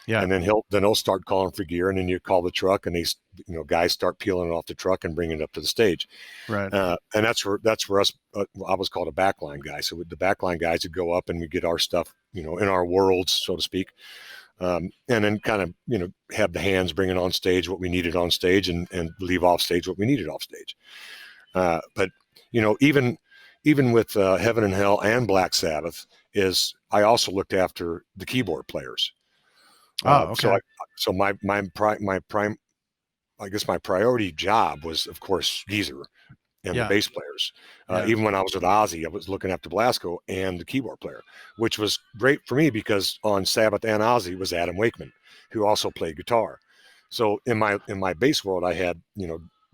Yeah. And then he'll start calling for gear, and then you call the truck, and these guys start peeling it off the truck and bringing it up to the stage. Right. And that's where us. I was called a backline guy. So the backline guys would go up and we get our stuff, in our worlds, so to speak. And then kind of have the hands bring it on stage what we needed on stage, and leave off stage what we needed off stage. But even with Heaven and Hell and Black Sabbath, I also looked after the keyboard players. Okay. So my priority job was, of course, Geezer and the bass players. Even when I was with Ozzy, I was looking after Blasco and the keyboard player, which was great for me because on Sabbath and Ozzy was Adam Wakeman, who also played guitar. So in my bass world, I had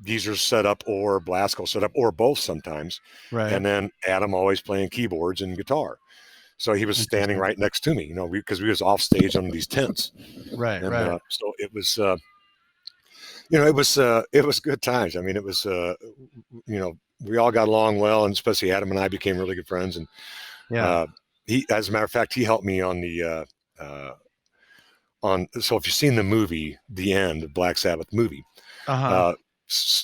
Geezer set up or Blasco set up or both sometimes, and then Adam always playing keyboards and guitar. So he was standing right next to me, because we was off stage on these tents. Right. So it was, it was good times. I mean, it was, we all got along well, and especially Adam and I became really good friends. And he, as a matter of fact, he helped me on the, so if you've seen the movie, The End, the Black Sabbath movie,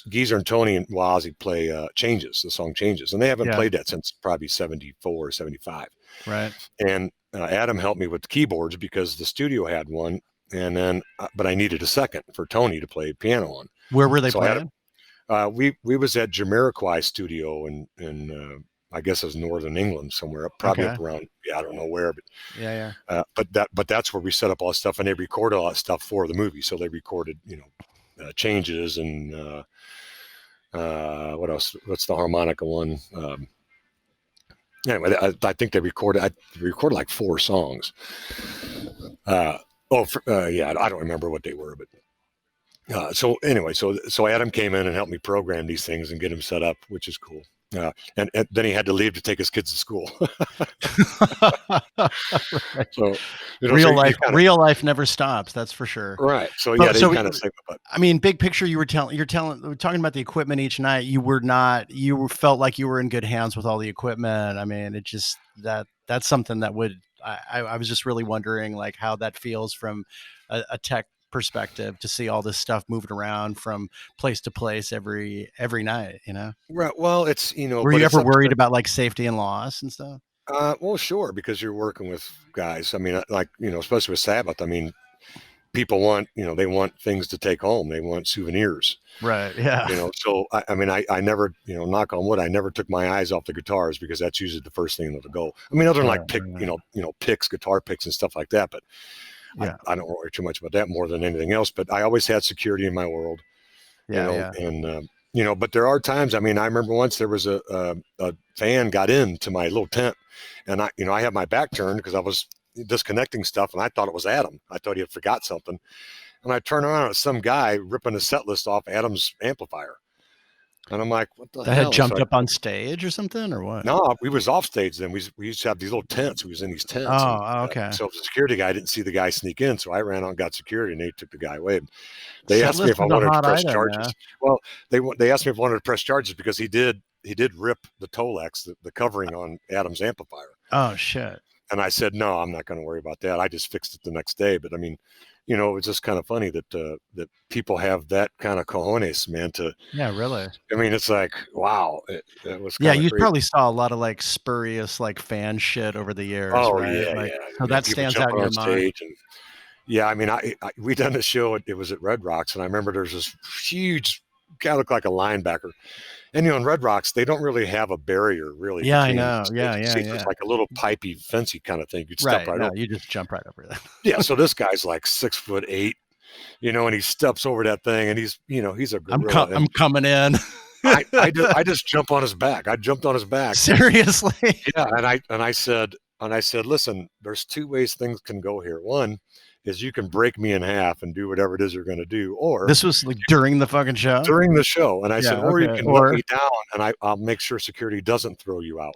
Geezer and Tony and Ozzy play the song Changes, and they haven't played that since probably 74 or 75. Right. And Adam helped me with the keyboards because the studio had one, and then but I needed a second for Tony to play piano on. Where were they playing? We was at Jamiroquai studio in I guess it was northern England somewhere, probably up around, I don't know where, but but that's where we set up all the stuff, and they recorded all that stuff for the movie. So they recorded Changes and what else? What's the harmonica one? Anyway, I think they recorded like 4 songs. I don't remember what they were, but so anyway, so Adam came in and helped me program these things and get them set up, which is cool. And then he had to leave to take his kids to school. So real life never stops. That's for sure. Right. So yeah, they kind of say, I mean, big picture. We're talking about the equipment each night. You felt like you were in good hands with all the equipment. I mean, it just that's something that I was just really wondering, like, how that feels from a tech perspective to see all this stuff moving around from place to place every night, Right. Well, it's, were you ever worried about like safety and loss and stuff? Well, sure, because you're working with guys. I mean, like, especially with Sabbath, I mean, people want, they want things to take home. They want souvenirs. Right. Yeah. So I mean, I never, knock on wood, I never took my eyes off the guitars, because that's usually the first thing that'll go. I mean, other than like picks, guitar picks and stuff like that, but I don't worry too much about that more than anything else. But I always had security in my world. And but there are times. I mean, I remember once there was a fan got into my little tent, and I had my back turned because I was disconnecting stuff, and I thought it was Adam. I thought he had forgot something, and I turn around and some guy ripping a set list off Adam's amplifier. And I'm like, what the That hell? had jumped up on stage or something, or what? No, we was off stage then. We used to have these little tents. We was in these tents. And, Okay. so the security guy didn't see the guy sneak in. So I ran out and got security and they took the guy away. They Set asked me list if I is a wanted to hot press item, charges. man. Well, they asked me if I wanted to press charges because he did rip the Tolex, the covering on Adam's amplifier. Oh, shit. And I said, no, I'm not going to worry about that. I just fixed it the next day. But I mean, you know, it's just kind of funny that that people have that kind of cojones, man. Yeah, really. I mean, it's like, wow, it was. Yeah, you crazy. probably saw a lot of like spurious like fan shit over the years, Oh right? yeah, Like, yeah. so that stands out in your mind. And, yeah, I mean, we done a show. It was at Red Rocks, and I remember there's this huge guy looked like a linebacker. And you know, in Red Rocks, they don't really have a barrier, really. Yeah, I know. Yeah. It's like a little pipey, fencey kind of thing. You'd Right. step right over. You just jump right over that. Yeah. So this guy's like 6'8", you know, and he steps over that thing, and he's a gorilla. I'm coming in. I just jump on his back. I jumped on his back. Seriously? Yeah. And I said, listen, there's two ways things can go here. One is you can break me in half and do whatever it is you're going to do. Or this was like during the fucking show? During the show. And I said, or you can let me down and I'll make sure security doesn't throw you out.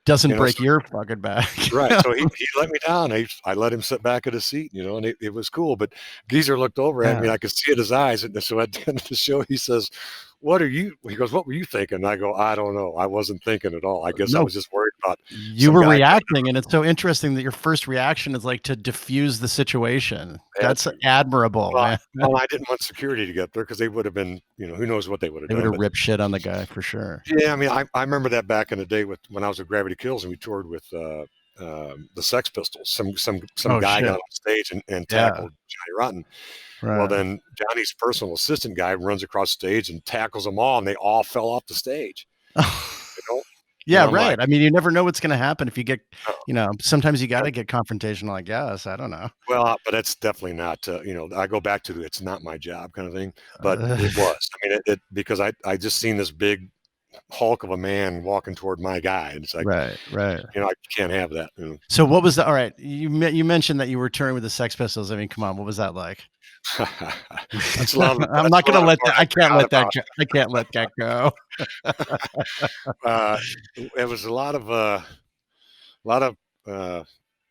Doesn't break your fucking back. Right. So he let me down. I let him sit back at his seat, you know, and it was cool. But Geezer looked over at me. I could see it in his eyes. And so at the end of the show, he says, he goes, what were you thinking? And I go, I don't know. I wasn't thinking at all. I guess I was just worried about you were reacting. And it's so interesting that your first reaction is like to diffuse the situation. That's admirable. Well, I didn't want security to get there because they would have been, you know, who knows what they would have done. They would have ripped shit on the guy for sure. Yeah. I mean, I remember that back in the day when I was at Gravity Kills and we toured with the Sex Pistols. Some guy got on stage and tackled Johnny Rotten. Right. Well, then Johnny's personal assistant guy runs across stage and tackles them all, and they all fell off the stage. You know? Yeah, right. Like, I mean, you never know what's going to happen if you get, you know, sometimes you got to get confrontational, I guess. I don't know. Well, but that's definitely not, you know, I go back to it's not my job kind of thing, but it was. I mean, it because I just seen this big hulk of a man walking toward my guy. And it's like, right. You know, I can't have that. You know? So what was that? All right. You mentioned that you were touring with the Sex Pistols. I mean, come on, what was that like? I'm not going to let that. I can't let that go. It was a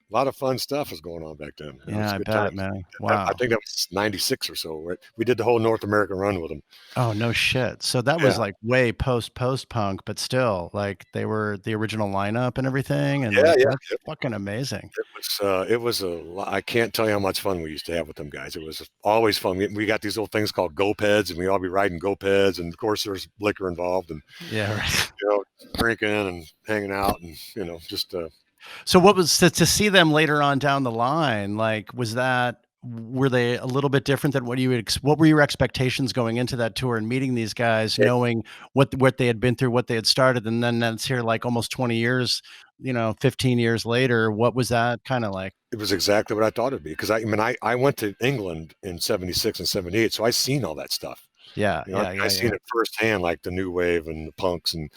lot of fun stuff was going on back then. Yeah, I bet, man. Wow. I think that was 96 or so. Right? We did the whole North American run with them. Oh, no shit. So that was like way post punk, but still like they were the original lineup and everything. And that's fucking amazing. It was I can't tell you how much fun we used to have with them guys. It was always fun. We got these little things called go-peds and we all be riding go-peds. And of course there's liquor involved and, you know, drinking and hanging out and, you know, just, so what was to see them later on down the line? Like, were they a little bit different than what were your expectations going into that tour and meeting these guys, knowing what they had been through, what they had started, and then that's here like almost 20 years, you know, 15 years later. What was that kind of like? It was exactly what I thought it'd be. Cause I went to England in 76 and 78. So I seen all that stuff. Yeah. You know, I seen it firsthand, like the new wave and the punks and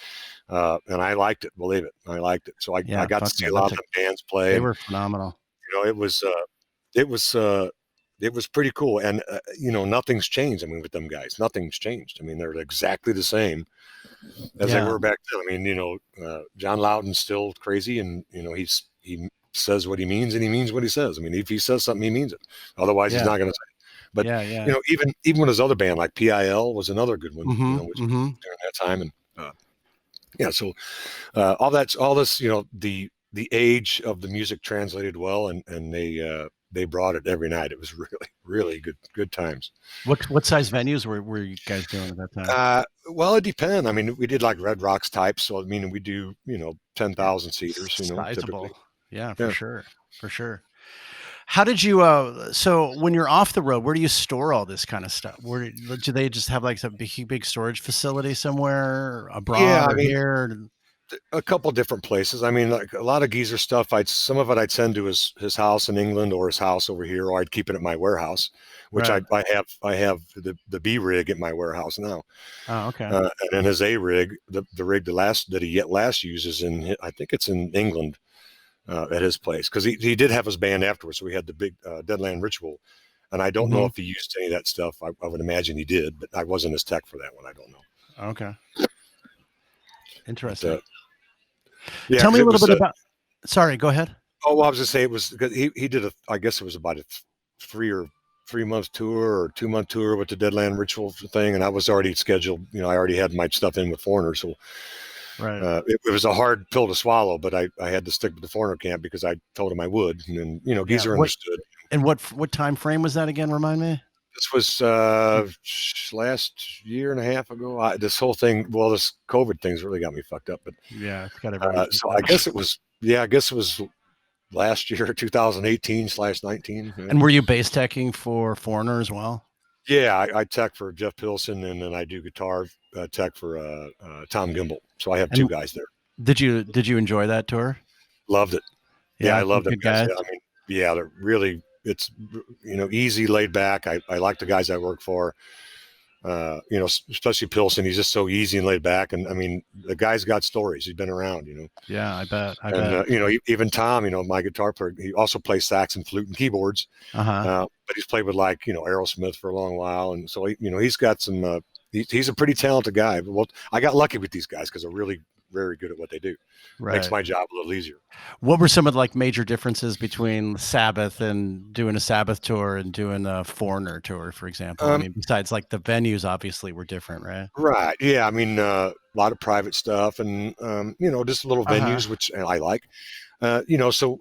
I liked it, believe it. I liked it. So I got to see a lot of the bands play. They were phenomenal. You know, it was pretty cool. And, you know, nothing's changed. I mean, with them guys, nothing's changed. I mean, they're exactly the same as they were back then. I mean, you know, John Loudon's still crazy and, you know, he says what he means and he means what he says. I mean, if he says something, he means it. Otherwise he's not going to say it. But, you know, even with his other band, like PIL was another good one, you know, which during that time. And, so all this, you know, the age of the music translated well, and they brought it every night. It was really, really good times. What size venues were you guys doing at that time? Well, it depends. I mean, we did like Red Rocks types. So, I mean, we do, you know, 10,000 seaters, you know, sizable. Typically. Yeah, for sure. How did you, so when you're off the road, where do you store all this kind of stuff? Do they just have like some big storage facility somewhere abroad or here? A couple different places. I mean, like a lot of Geezer stuff, some of it I'd send to his house in England or his house over here, or I'd keep it at my warehouse, which I have the B rig at my warehouse now. Oh, okay. And then his A rig, the rig that he last uses I think it's in England. At his place, because he did have his band afterwards. So we had the big Deadland Ritual And I don't know Mm-hmm. if he used any of that stuff. I would imagine he did, but I wasn't his tech for that one. I don't know. Okay. But Interesting. yeah, Tell because me a it little was. bit about. Sorry, go ahead. Oh, well, I was just saying it was because he did a. I guess it was about a 3 month tour or 2 month tour with the Deadland Ritual thing, and I was already scheduled. I already had my stuff in with Foreigner, so Right. it was a hard pill to swallow. But I had to stick with the Foreigner camp because I told him I would, and then Yeah. Geezer understood. And what time frame was that again? Remind me. This was last year and a half ago. This whole thing, well, this COVID thing's really got me fucked up. But Yeah, it's got everyone fucked so up. I guess it was. Yeah, I guess it was last year, 2018/19. Yeah. And were you bass teching for Foreigner as well? Yeah, I tech for Jeff Pilson, and then I do guitar tech for Tom Gimbel. So I have two And guys there. did you enjoy that tour? Loved it. Yeah, I Yeah, love them good guys. guys. Yeah, I mean, yeah, they're really. It's easy, laid back. I like the guys I work for. Especially Pilson. He's just so easy and laid back. And I mean, the guy's got stories. He's been around. Yeah, I bet. And even Tom, my guitar player, he also plays sax and flute and keyboards. Uh-huh. But he's played with Aerosmith for a long while, and so he's got some. He's a pretty talented guy. But I got lucky with these guys because they're really very good at what they do. Right. Makes my job a little easier. What were some of the major differences between Sabbath and doing a Sabbath tour and doing a Foreigner tour, for example? I mean, besides the venues obviously were different, right? Right. Yeah. I mean, a lot of private stuff and just little venues, which I like. So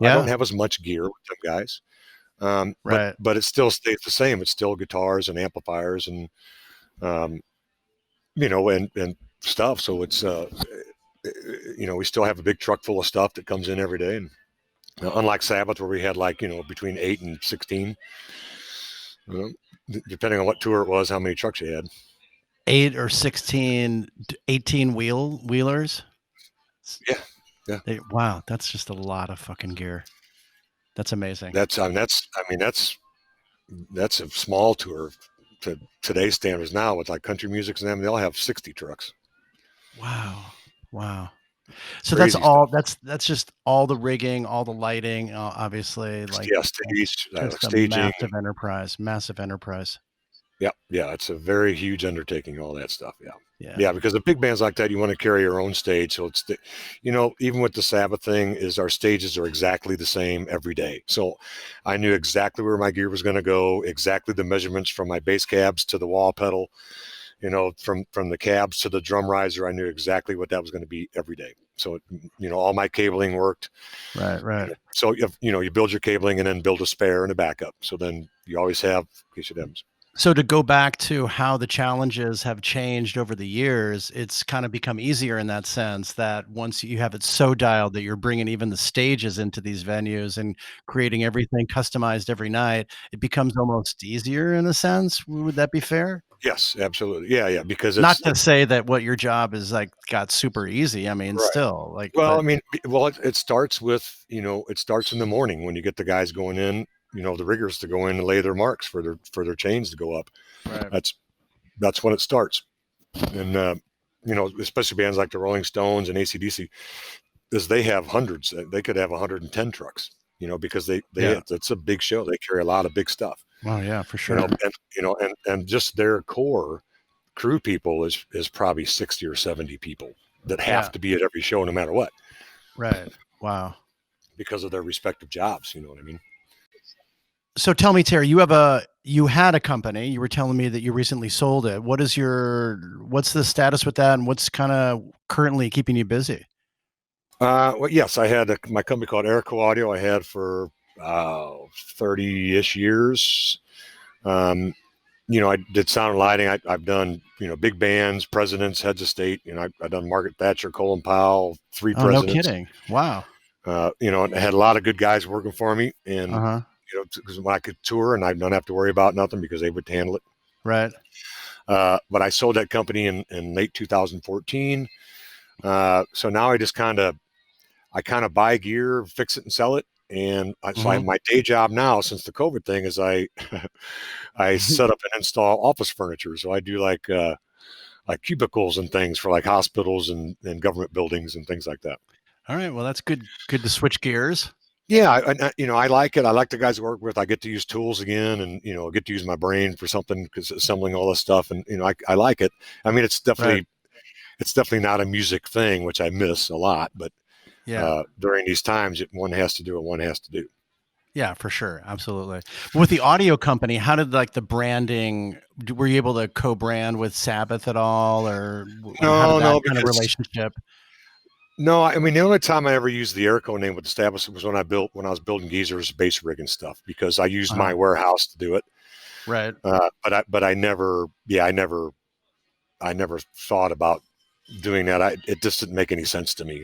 I don't have as much gear with them guys. Right. But it still stays the same. It's still guitars and amplifiers and and stuff. So it's we still have a big truck full of stuff that comes in every day. And unlike Sabbath, where we had between 8 and 16, depending on what tour it was, how many trucks you had. 8 or 16, 18 wheelers. Yeah. Wow, that's just a lot of fucking gear. That's amazing. That's a small tour to today's standards now with country music and them. They all have 60 trucks. Wow. So Crazy that's all. stuff. That's just all the rigging, all the lighting, obviously. Staging. Massive enterprise. Yeah, it's a very huge undertaking. All that stuff. Yeah. Because the big bands like that, you want to carry your own stage. So it's even with the Sabbath thing, is our stages are exactly the same every day. So I knew exactly where my gear was going to go, exactly the measurements from my bass cabs to the wall pedal. From the cabs to the drum riser, I knew exactly what that was going to be every day. So, all my cabling worked. Right. So, you build your cabling and then build a spare and a backup. So then you always have in case it ends. So to go back to how the challenges have changed over the years, it's kind of become easier in that sense that once you have it so dialed that you're bringing even the stages into these venues and creating everything customized every night, it becomes almost easier in a sense. Would that be fair? Yes, absolutely. Yeah. Because not to say that what your job is got super easy. I mean, right. Still it starts with, it starts in the morning when you get the guys going in, the riggers to go in and lay their marks for their chains to go up. Right. That's when it starts. And, especially bands like the Rolling Stones and AC/DC, is they have hundreds. They could have 110 trucks, because it's a big show. They carry a lot of big stuff. Oh yeah, for sure. And just their core crew people is probably 60 or 70 people that have to be at every show no matter what. Right. Wow. Because of their respective jobs. You know what I mean? So tell me, Terry, you had a company. You were telling me that you recently sold it. What's the status with that, and what's kind of currently keeping you busy? Well, yes, I had my company called Erico Audio. I had for 30-ish years. I did sound and lighting. I've done, big bands, presidents, heads of state. I've done Margaret Thatcher, Colin Powell, 3 presidents. No kidding. Wow. And I had a lot of good guys working for me, and because when I could tour and I don't have to worry about nothing because they would handle it. Right. But I sold that company in late 2014. So now I just kind of buy gear, fix it and sell it. And so I have my day job now since the COVID thing is I set up and install office furniture. So I do like cubicles and things for hospitals and government buildings and things like that. All right. Well, that's good. Good to switch gears. Yeah, I like it. I like the guys to work with. I get to use tools again, and I get to use my brain for something because assembling all this stuff, and I like it. I mean, Right. it's definitely not a music thing, which I miss a lot. But Yeah. during these times, one has to do what one has to do. Yeah, for sure. Absolutely. With the audio company, how did like the branding, were you able to co-brand with Sabbath at all, or how did No, that no, kind of because relationship? no, I mean the only time I ever used the Airco name with the Established was when I was building geezers, base rig and stuff because I used Uh-huh. my warehouse to do it. Right. But I never, I never thought about doing that. It just didn't make any sense to me,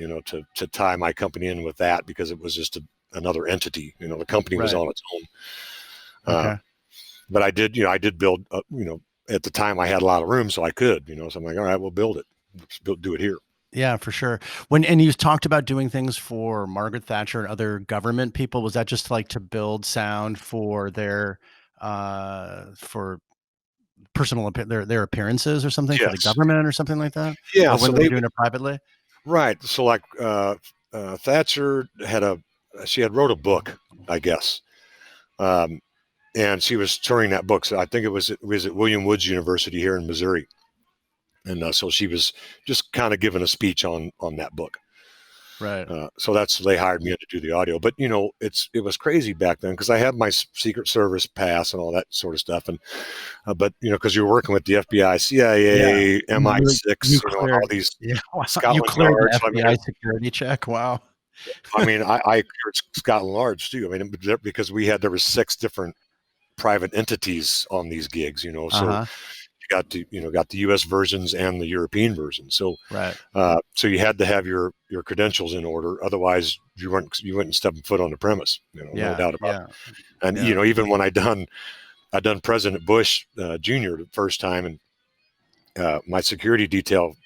to tie my company in with that because it was just another entity. The company was Right. on its own. Uh, Okay. but I did build. At the time I had a lot of room, so I could. So I'm like, all right, we'll build it. Do it here. Yeah, for sure. And you talked about doing things for Margaret Thatcher and other government people. Was that just like to build sound for for personal their appearances or something for the Yes. government or something like that? Yeah. Or when So they were they doing it privately? right. So like Thatcher she had wrote a book, I guess. Um, and she was touring that book. So I think it was at William Woods University here in Missouri, and so she was just kind of giving a speech on that book. Right. So they hired me in to do the audio. But it was crazy back then because I had my Secret Service pass and all that sort of stuff, and but because you're working with the FBI, Yeah. CIA, You MI6, and all cleared these yeah, wow. You Scotland cleared the Yards. So, FBI security check. Wow. I cleared Scotland Yards too. I mean, because there was 6 different private entities on these gigs. So Uh-huh. got the U.S. versions and the European version. So Right. so you had to have your credentials in order, otherwise you wouldn't step foot on the premise. No Yeah. doubt about Yeah. it. And Yeah. even when I done President Bush Jr. the first time, and my security detail,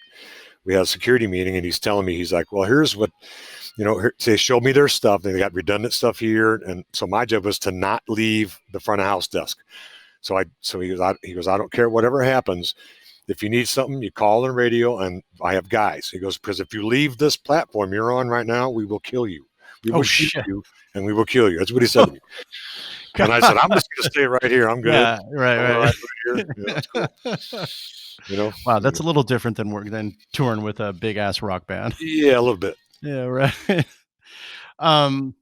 we had a security meeting, and he's telling me, he's like, well, here's what they showed me their stuff. They got redundant stuff here, and so my job was to not leave the front of house desk. So he goes, I don't care whatever happens. If you need something, you call on radio, and I have guys. He goes, because if you leave this platform you're on right now, we will kill you. We will Oh shoot shit. you, and we will kill you. That's what he said to me. And I said, I'm just going to stay right here. I'm good. Yeah, right, I'm all right right. here. It's cool. You know. Wow, that's a little different than touring with a big ass rock band. Yeah, a little bit. Yeah, right. Um,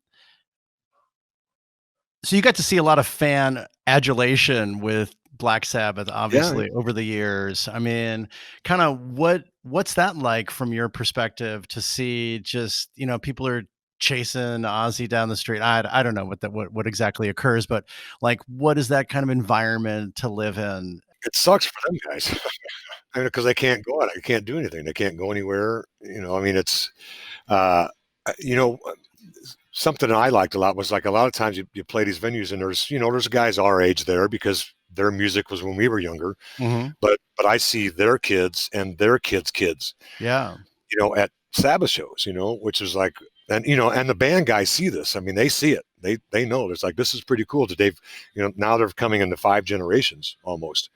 so you got to see a lot of fan adulation with Black Sabbath, Yeah, obviously, over the years. I mean, kind of what's that like from your perspective to see just, people are chasing Ozzy down the street. I don't know what exactly occurs, but like what is that kind of environment to live in? it sucks for them guys. I mean, because they can't go out, they can't do anything, they can't go anywhere. I mean, it's uh, you know, something that I liked a lot was like a lot of times you play these venues and there's guys our age there because their music was when we were younger, Mhm. but I see their kids and their kids, Yeah. at Sabbath shows, which is like, and the band guys see this. I mean, they see it. They know it's like this is pretty cool that they've, now they're coming into 5 generations almost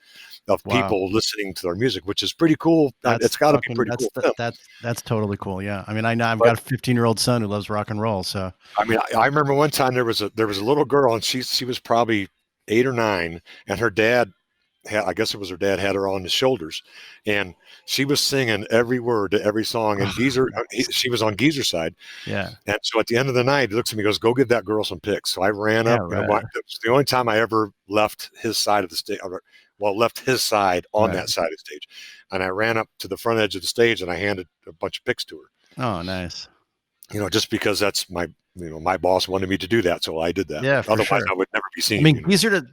of Wow. people listening to their music, which is pretty cool. That's It's got to be fucking pretty cool for them. that's totally cool, yeah. I mean, I know I've But got a 15-year-old son who loves rock and roll, so I mean, I remember one time there was a little girl and she was probably 8 or 9, and her dad I guess it was her dad had her on his shoulders, and she was singing every word to every song. And she was on Geezer's side, yeah. and so at the end of the night, he looks at me, and goes, "Go give that girl some pics." So I ran Yeah, up, and right, it's the only time I ever left his side of the stage. Well, left his side on right. that side of the stage, and I ran up to the front edge of the stage, and I handed a bunch of pics to her. Oh, nice. Just because that's my boss wanted me to do that, so I did that. Yeah, for Otherwise, sure. I would never be I seen. mean,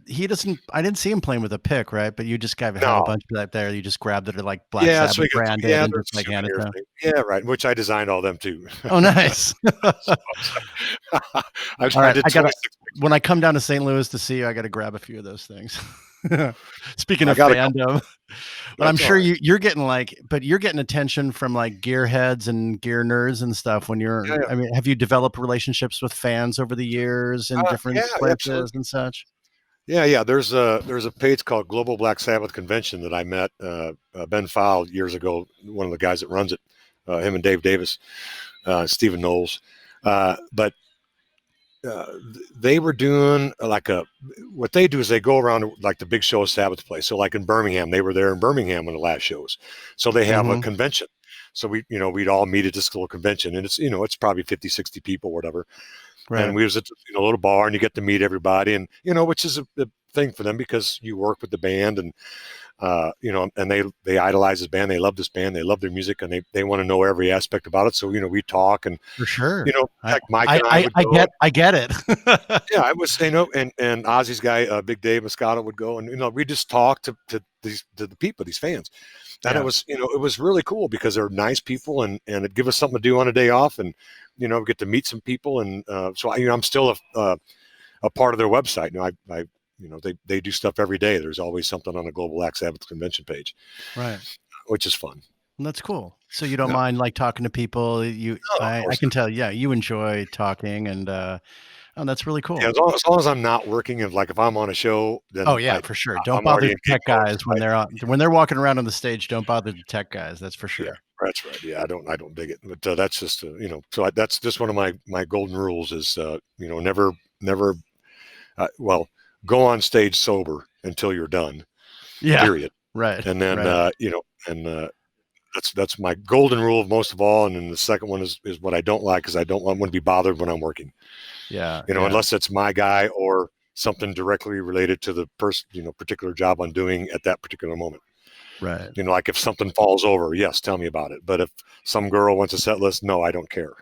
he doesn't I didn't see him playing with a pick, right? But you just kind of have a No, bunch of that there. You just grabbed it at like Black yeah, so Sabbath he got branded and there's just a like handed souvenir to him. thing. Yeah, right. Which I designed all them too. Oh, nice. All I right, did I gotta 26 when I pictures. come down to St. Louis to see you, I gotta grab a few of those things. Speaking I of got a couple. fandom, but I'm That's all sure right. you're getting attention from like gearheads and gear nerds and stuff when Yeah, yeah. I mean, have you developed relationships with fans over the years in different Yeah, places absolutely. and such? Yeah, yeah. There's a page called Global Black Sabbath Convention that I met Ben Fowle years ago. One of the guys that runs it, him and Dave Davis, Stephen Knowles. But they were doing what they do is they go around like the big show Sabbath place. So like in Birmingham, they were there in Birmingham when the last shows. So they have a Mm-hmm. convention. So we'd all meet at this little convention, and it's probably 50, 60 people, whatever. And Right. we was at a little bar, and you get to meet everybody, and which is a thing for them because you work with the band, and and they idolize this band, they love this band, they love their music, and they want to know every aspect about it. So we talk, and For sure. like Mike and I would I go. I get it. Yeah, I was saying, and Ozzy's guy, Big Dave Moscato would go, and we just talked to the people, these fans, and Yeah. it was really cool because they're nice people, and it give us something to do on a day off, and get to meet some people, and so I'm still a part of their website. I they do stuff every day. There's always something on the Global Black Sabbath convention page, Right. which is fun. That's cool. So you don't Yeah. mind like talking to people. No, of I course can tell. Yeah, you enjoy talking, and oh, that's really not. Yeah, cool. as long as I'm not working, and like if I'm on a show, Oh then yeah, for sure. Don't I'm bother already the in gig tech mode. guys when they're walking around on the stage. Don't bother the tech guys. That's for Yeah, sure. that's right. Yeah, I don't dig it, but that's just so that's just one of my golden rules is never well, go on stage sober until you're done. Yeah. Period. Right. And then Right. and that's my golden rule of most of all. And then the second one is what I don't like because I don't want to be bothered when I'm working. Yeah. Yeah. Unless it's my guy or something directly related to the person particular job I'm doing at that particular moment. Right. Like if something falls over, yes, tell me about it. But if some girl wants a set list, no, I don't care.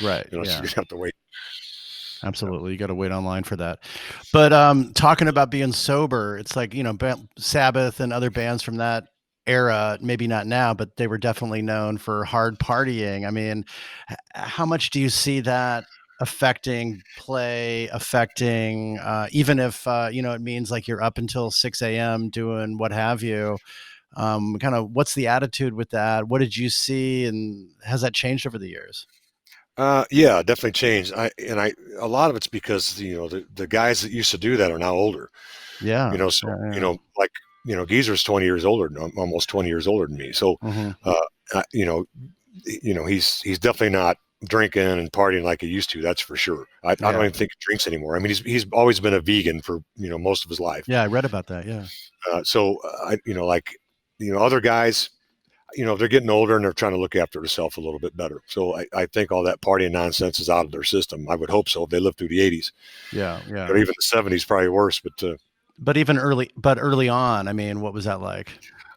Right. So Yeah. you have to wait. Absolutely. You got to wait online for that. But talking about being sober, it's like, Sabbath and other bands from that era, maybe not now, but they were definitely known for hard partying. I mean, how much do you see that affecting play, affecting, even if, it means like you're up until 6 a.m. doing what have you? Kind of what's the attitude with that? What did you see? And has that changed over the years? Yeah, definitely changed. A lot of it's because the guys that used to do that are now older. Yeah. So Yeah. Yeah. like Geezer's 20 years older, almost 20 years older than me. So Mm-hmm. uh, you know he's definitely not drinking and partying like he used to. That's for sure. I don't Yeah. even think he drinks anymore. I mean, he's always been a vegan for most of his life. Yeah. I read about that. Yeah. So other guys, they're getting older and they're trying to look after themselves a little bit better. So I think all that partying nonsense is out of their system. I would hope so if they lived through the 80s. Yeah. Yeah. Or even the 70s, probably worse. But early on, I mean, what was that like?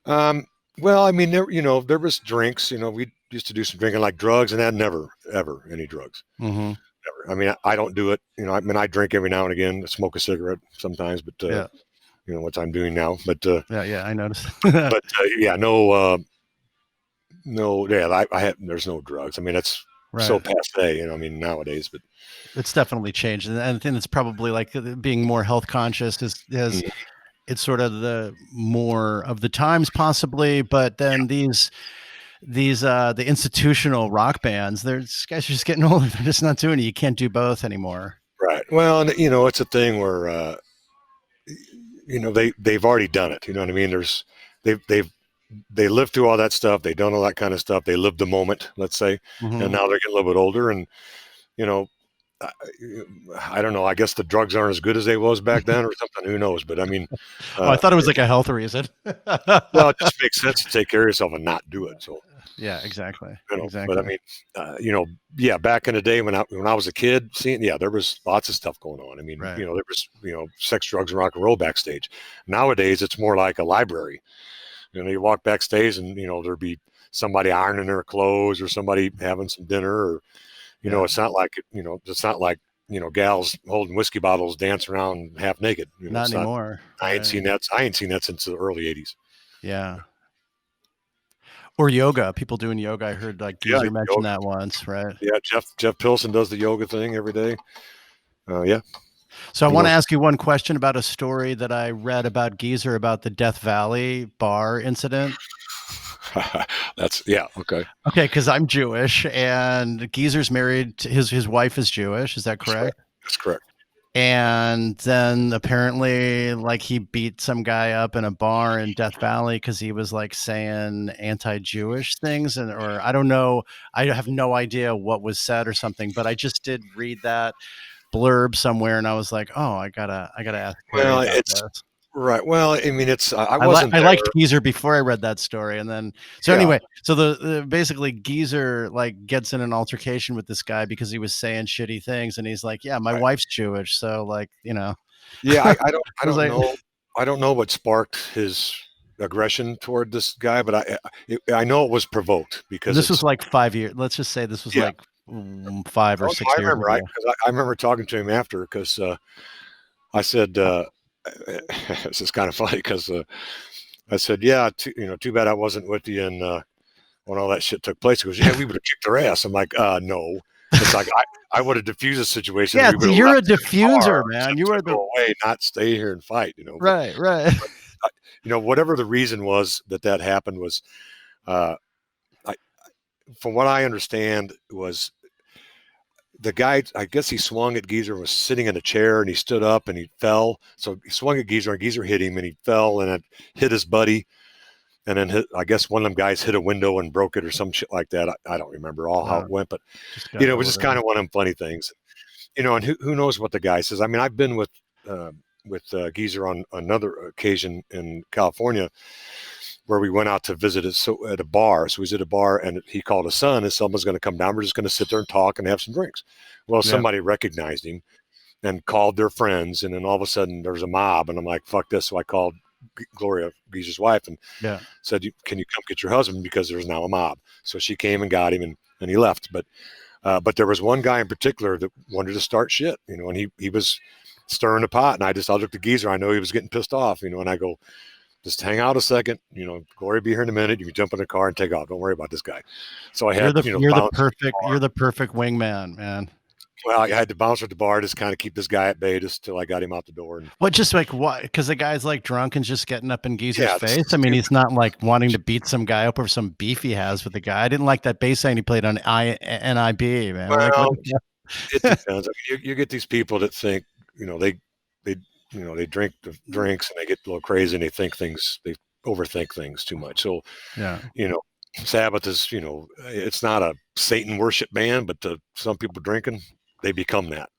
Um, well, I mean, there was drinks. We used to do some drinking, like drugs, and that never, ever any drugs. Mm-hmm. Never. I mean, I don't do it. I mean, I drink every now and again, smoke a cigarette sometimes, but Yeah. what I'm doing now. But Yeah. Yeah. I noticed. yeah, no, no, yeah, I had. There's no drugs. I mean, that's so Right. passe. I mean, nowadays, but It's definitely changed, and I think it's probably like being more health conscious is mm, it's sort of the more of the times possibly, but then these the institutional rock bands, these guys are just getting older. They're just not doing it. You can't do both anymore. right. Well, and it's a thing where they've already done it. You know what I mean? They lived through all that stuff. They done all that kind of stuff. They lived the moment, let's say, and Mm-hmm. now they're getting a little bit older. And you know, I, I don't know. I guess the drugs aren't as good as they was back then, or something. Who knows? But I mean, Oh, I uh, thought it was like a health reason. well, it just makes sense to take care of yourself and not do it. So Yeah, exactly. but I Exactly. mean, yeah, back in the day when I was a kid, there was lots of stuff going on. I mean, Right. there was sex, drugs, and rock and roll backstage. Nowadays, it's more like a library. You walk backstage and there'd be somebody ironing their clothes or somebody having some dinner or Yeah. it's not like gals holding whiskey bottles dancing around half naked. Not It's not. anymore. I ain't Right. seen that. I ain't seen that since the early '80s. Yeah. Or yoga. People doing yoga. I heard like Yeah, Geezer mention yoga. that once, right? Yeah, Jeff Pilson does the yoga thing every day. Yeah, So I he want to knows. ask you one question about a story that I read about Geezer about the Death Valley bar incident. That's okay. Okay, because I'm Jewish and Geezer's married to his wife is Jewish. Is that That's right. correct? That's correct. And then apparently, like he beat some guy up in a bar in Death Valley because he was like saying anti-Jewish things, or I don't know. I have no idea what was said or something, but I just did read that. blurb somewhere, and I was like, oh, I gotta ask Terry Well, about it's this. Right. Well, I mean, I I wasn't there. liked Geezer before I read that story, and then Yeah. anyway, so the basically Geezer like gets in an altercation with this guy because he was saying shitty things, and he's like, yeah, my Right. wife's Jewish, so like, you know. Yeah. I I was don't like, know. I don't know what sparked his aggression toward this guy, but I know it was provoked because this was it's, like 5 years. Let's just say this was yeah. like 5 or 6 I years remember. ago. I remember talking to him after because I said, this is kind of funny because I said, yeah, too bad I wasn't with you and when all that shit took place. He goes, yeah, we would have kicked their ass. I'm like, no. It's like I would have diffused the situation. Yeah, We would have you're a left the diffuser, car man. You are to the go away, not stay here and fight. But, right. whatever the reason was that happened was, uh, I, from what I understand, was the guy. I guess he swung at Geezer and was sitting in a chair, and he stood up and he fell. So he swung at Geezer, and Geezer hit him, and he fell and it hit his buddy. And then I guess one of them guys hit a window and broke it or some shit like that. I don't remember all how it went, but it was just kind of one of them funny things, and who knows what the guy says. I mean, I've been with Geezer on another occasion in California where we went out to visit at a bar. So we was at a bar and he called his son. His son was going to come down. We're just going to sit there and talk and have some drinks. Well, somebody recognized him and called their friends. And then all of a sudden there was a mob and I'm like, fuck this. So I called Gloria, Geezer's wife, and said, can you come get your husband? Because there's now a mob. So she came and got him and he left. But there was one guy in particular that wanted to start shit, and he was stirring the pot. And I looked at Geezer. I know he was getting pissed off, and I go, just hang out a second, Gloria be here in a minute. You can jump in the car and take off. Don't worry about this guy. So I had, you're the perfect wingman, man. Well, I had to bounce at the bar, just kind of keep this guy at bay just till I got him out the door. Well, just like what? Because the guy's like drunk and just getting up in Geezer's face. I mean, he's not like wanting to beat some guy up over some beef he has with the guy. I didn't like that bass line he played on NIB, man. Well, like, it depends. I mean, you get these people that think, they drink the drinks and they get a little crazy and they overthink things too much. So, Sabbath is, it's not a Satan worship band, but to some people drinking, they become that.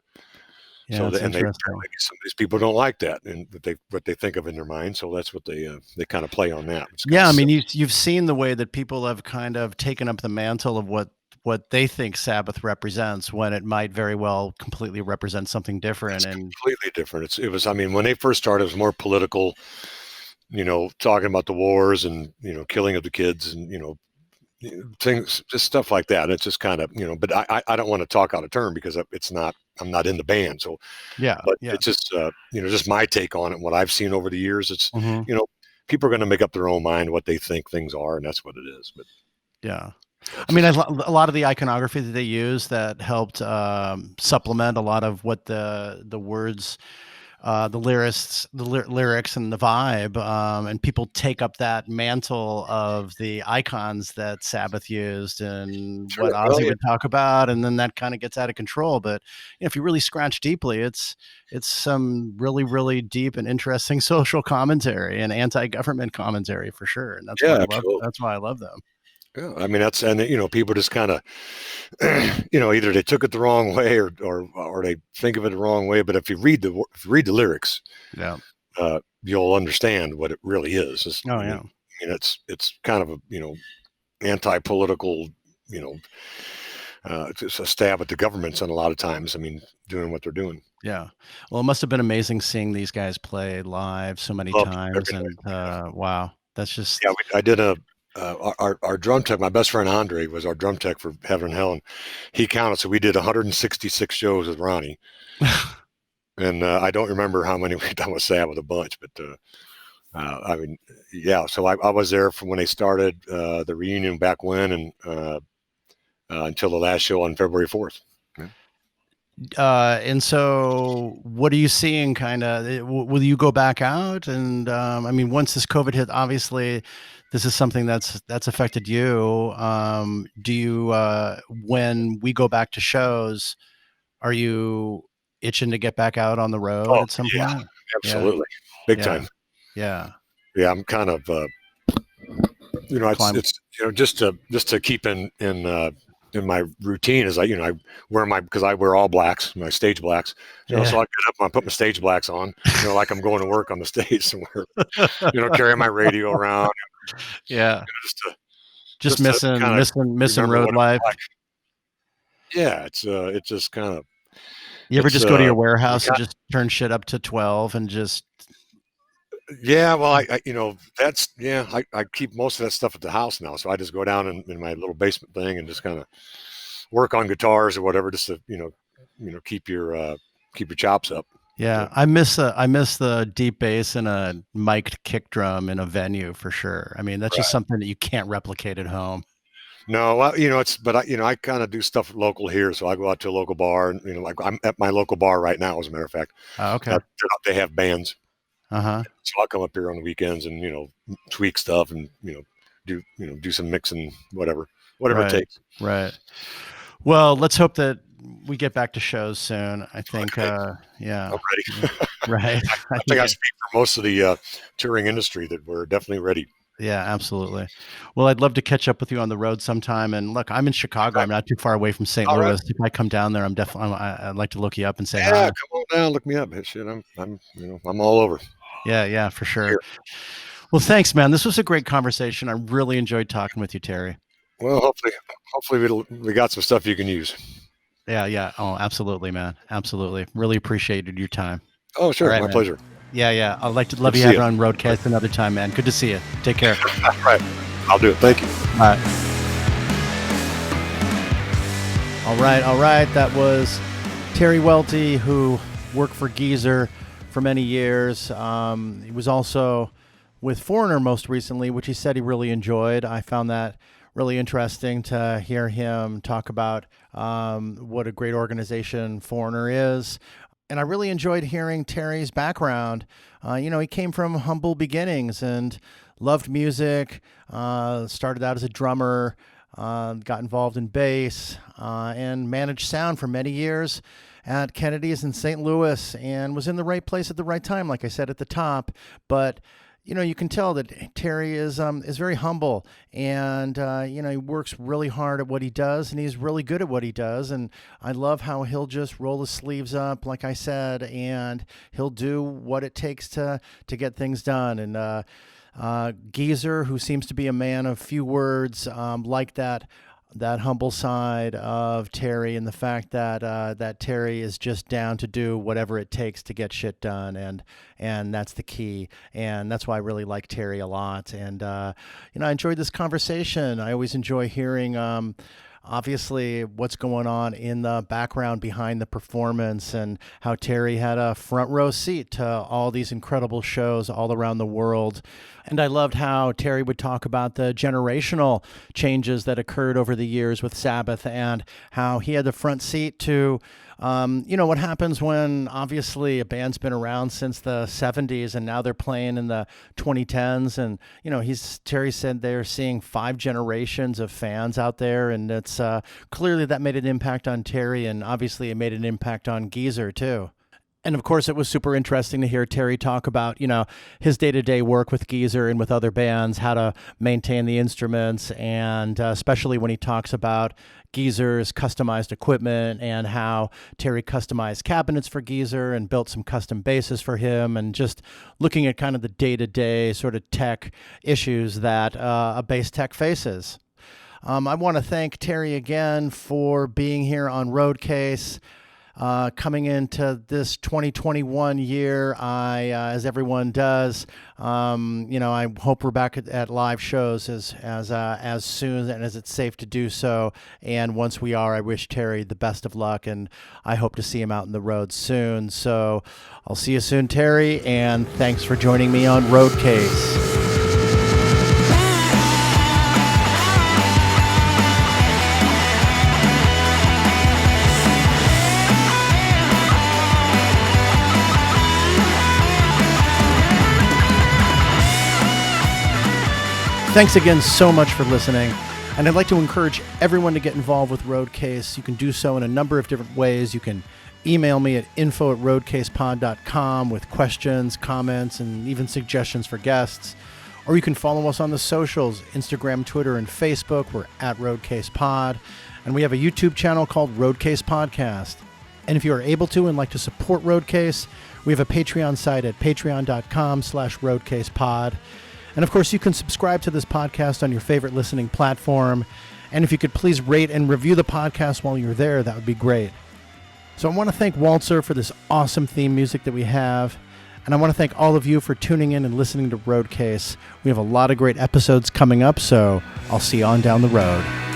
Yeah, so some of these people don't like that and what they think of in their mind. So that's what they kind of play on that. I mean, you've seen the way that people have kind of taken up the mantle of what they think Sabbath represents when it might very well completely represent something different. Completely different. It was, I mean, when they first started, it was more political, talking about the wars and, killing of the kids and, things, just stuff like that. It's just kind of, but I don't want to talk out of turn because I'm not in the band. So, it's just, just my take on it. What I've seen over the years, it's, people are going to make up their own mind what they think things are. And that's what it is. But I mean, a lot of the iconography that they use that helped supplement a lot of what the words, the lyrics and the vibe, and people take up that mantle of the icons that Sabbath used and what Ozzy would talk about, and then that kind of gets out of control. But if you really scratch deeply, it's some really, really deep and interesting social commentary and anti-government commentary for sure. And that's why I love them. Yeah, I mean people just kind of, either they took it the wrong way or they think of it the wrong way. But if you read the lyrics, you'll understand what it really is. I mean, it's kind of a anti-political, it's a stab at the governments, and a lot of times, I mean, doing what they're doing. Yeah, well, it must have been amazing seeing these guys play live so many times, and wow, that's just I did our drum tech, my best friend Andre was our drum tech for Heaven and Hell, and he counted. So we did 166 shows with Ronnie, and I don't remember how many we've done with Sabbath, a bunch, but I mean, yeah. So I was there from when they started the reunion back when, and until the last show on February 4th. And so what are you seeing kind of, will you go back out? And I mean, once this COVID hit, obviously this is something that's affected you. Do you, when we go back to shows, are you itching to get back out on the road at some point? Absolutely. Big time. Yeah. Yeah. I'm kind of, it's just to keep in and my routine is I wear because I wear all blacks, my stage blacks. So I get up and I put my stage blacks on, like I'm going to work on the stage somewhere, carrying my radio around. Yeah. Just to kind of missing remember road what it was life. like. Yeah, it's just kind of. You ever just go to your warehouse and just turn shit up to 12 and just. Yeah, well, I keep most of that stuff at the house now, so I just go down in my little basement thing and just kind of work on guitars or whatever, just to keep your chops up. Yeah, so. I miss the deep bass and a mic'd kick drum in a venue for sure. I mean, that's just something that you can't replicate at home. No, well, I kind of do stuff local here, so I go out to a local bar, and like I'm at my local bar right now, as a matter of fact. Oh, okay. They have bands. Uh-huh. So I'll come up here on the weekends and tweak stuff and do some mixing, whatever it takes. Right. Well, let's hope that we get back to shows soon. I think. Okay. Yeah. I'm ready. Right. I think I speak for most of the touring industry that we're definitely ready. Yeah, absolutely. Well, I'd love to catch up with you on the road sometime. And look, I'm in Chicago. I'm not too far away from St. Louis. Right. If I come down there, I'd like to look you up and say hi. Yeah, come on down, look me up. Shit, I'm all over. Yeah, for sure. Well, thanks, man. This was a great conversation. I really enjoyed talking with you, Terry. Well, hopefully we got some stuff you can use. Yeah. Oh, absolutely, man. Absolutely. Really appreciated your time. Oh, sure. My pleasure. Yeah. I'd like to love you having on Roadcast another time, man. Good to see you. Take care. All right. I'll do it. Thank you. All right. That was Terry Welty, who worked for Geezer for many years. He was also with Foreigner most recently, which he said he really enjoyed. I found that really interesting to hear him talk about what a great organization Foreigner is. And I really enjoyed hearing Terry's background. He came from humble beginnings and loved music, started out as a drummer, got involved in bass, and managed sound for many years at Kennedy's in St. Louis, and was in the right place at the right time, like I said at the top. But you can tell that Terry is very humble, and he works really hard at what he does, and he's really good at what he does. And I love how he'll just roll his sleeves up, like I said, and he'll do what it takes to get things done. And Geezer, who seems to be a man of few words, like that humble side of Terry, and the fact that Terry is just down to do whatever it takes to get shit done, and that's the key, and that's why I really like Terry a lot. And I enjoyed this conversation. I always enjoy hearing obviously what's going on in the background behind the performance, and how Terry had a front row seat to all these incredible shows all around the world. And I loved how Terry would talk about the generational changes that occurred over the years with Sabbath, and how he had the front seat to what happens when obviously a band's been around since the 70s and now they're playing in the 2010s. And, Terry said they're seeing 5 generations of fans out there. And it's clearly that made an impact on Terry, and obviously it made an impact on Geezer too. And of course, it was super interesting to hear Terry talk about, his day-to-day work with Geezer and with other bands, how to maintain the instruments, and especially when he talks about Geezer's customized equipment, and how Terry customized cabinets for Geezer and built some custom basses for him, and just looking at kind of the day-to-day sort of tech issues that a bass tech faces. I want to thank Terry again for being here on Roadcase. Coming into this 2021 year, as everyone does, I hope we're back at live shows as soon and as it's safe to do so. And once we are, I wish Terry the best of luck, and I hope to see him out in the road soon. So I'll see you soon, Terry, and thanks for joining me on Roadcase. Thanks again so much for listening, and I'd like to encourage everyone to get involved with Roadcase. You can do so in a number of different ways. You can email me at info@roadcasepod.com with questions, comments, and even suggestions for guests. Or you can follow us on the socials, Instagram, Twitter, and Facebook. We're at RoadcasePod. And we have a YouTube channel called Roadcase Podcast. And if you are able to and like to support Roadcase, we have a Patreon site at patreon.com/roadcasepod. And of course, you can subscribe to this podcast on your favorite listening platform. And if you could please rate and review the podcast while you're there, that would be great. So I want to thank Walter for this awesome theme music that we have. And I want to thank all of you for tuning in and listening to Roadcase. We have a lot of great episodes coming up, so I'll see you on down the road.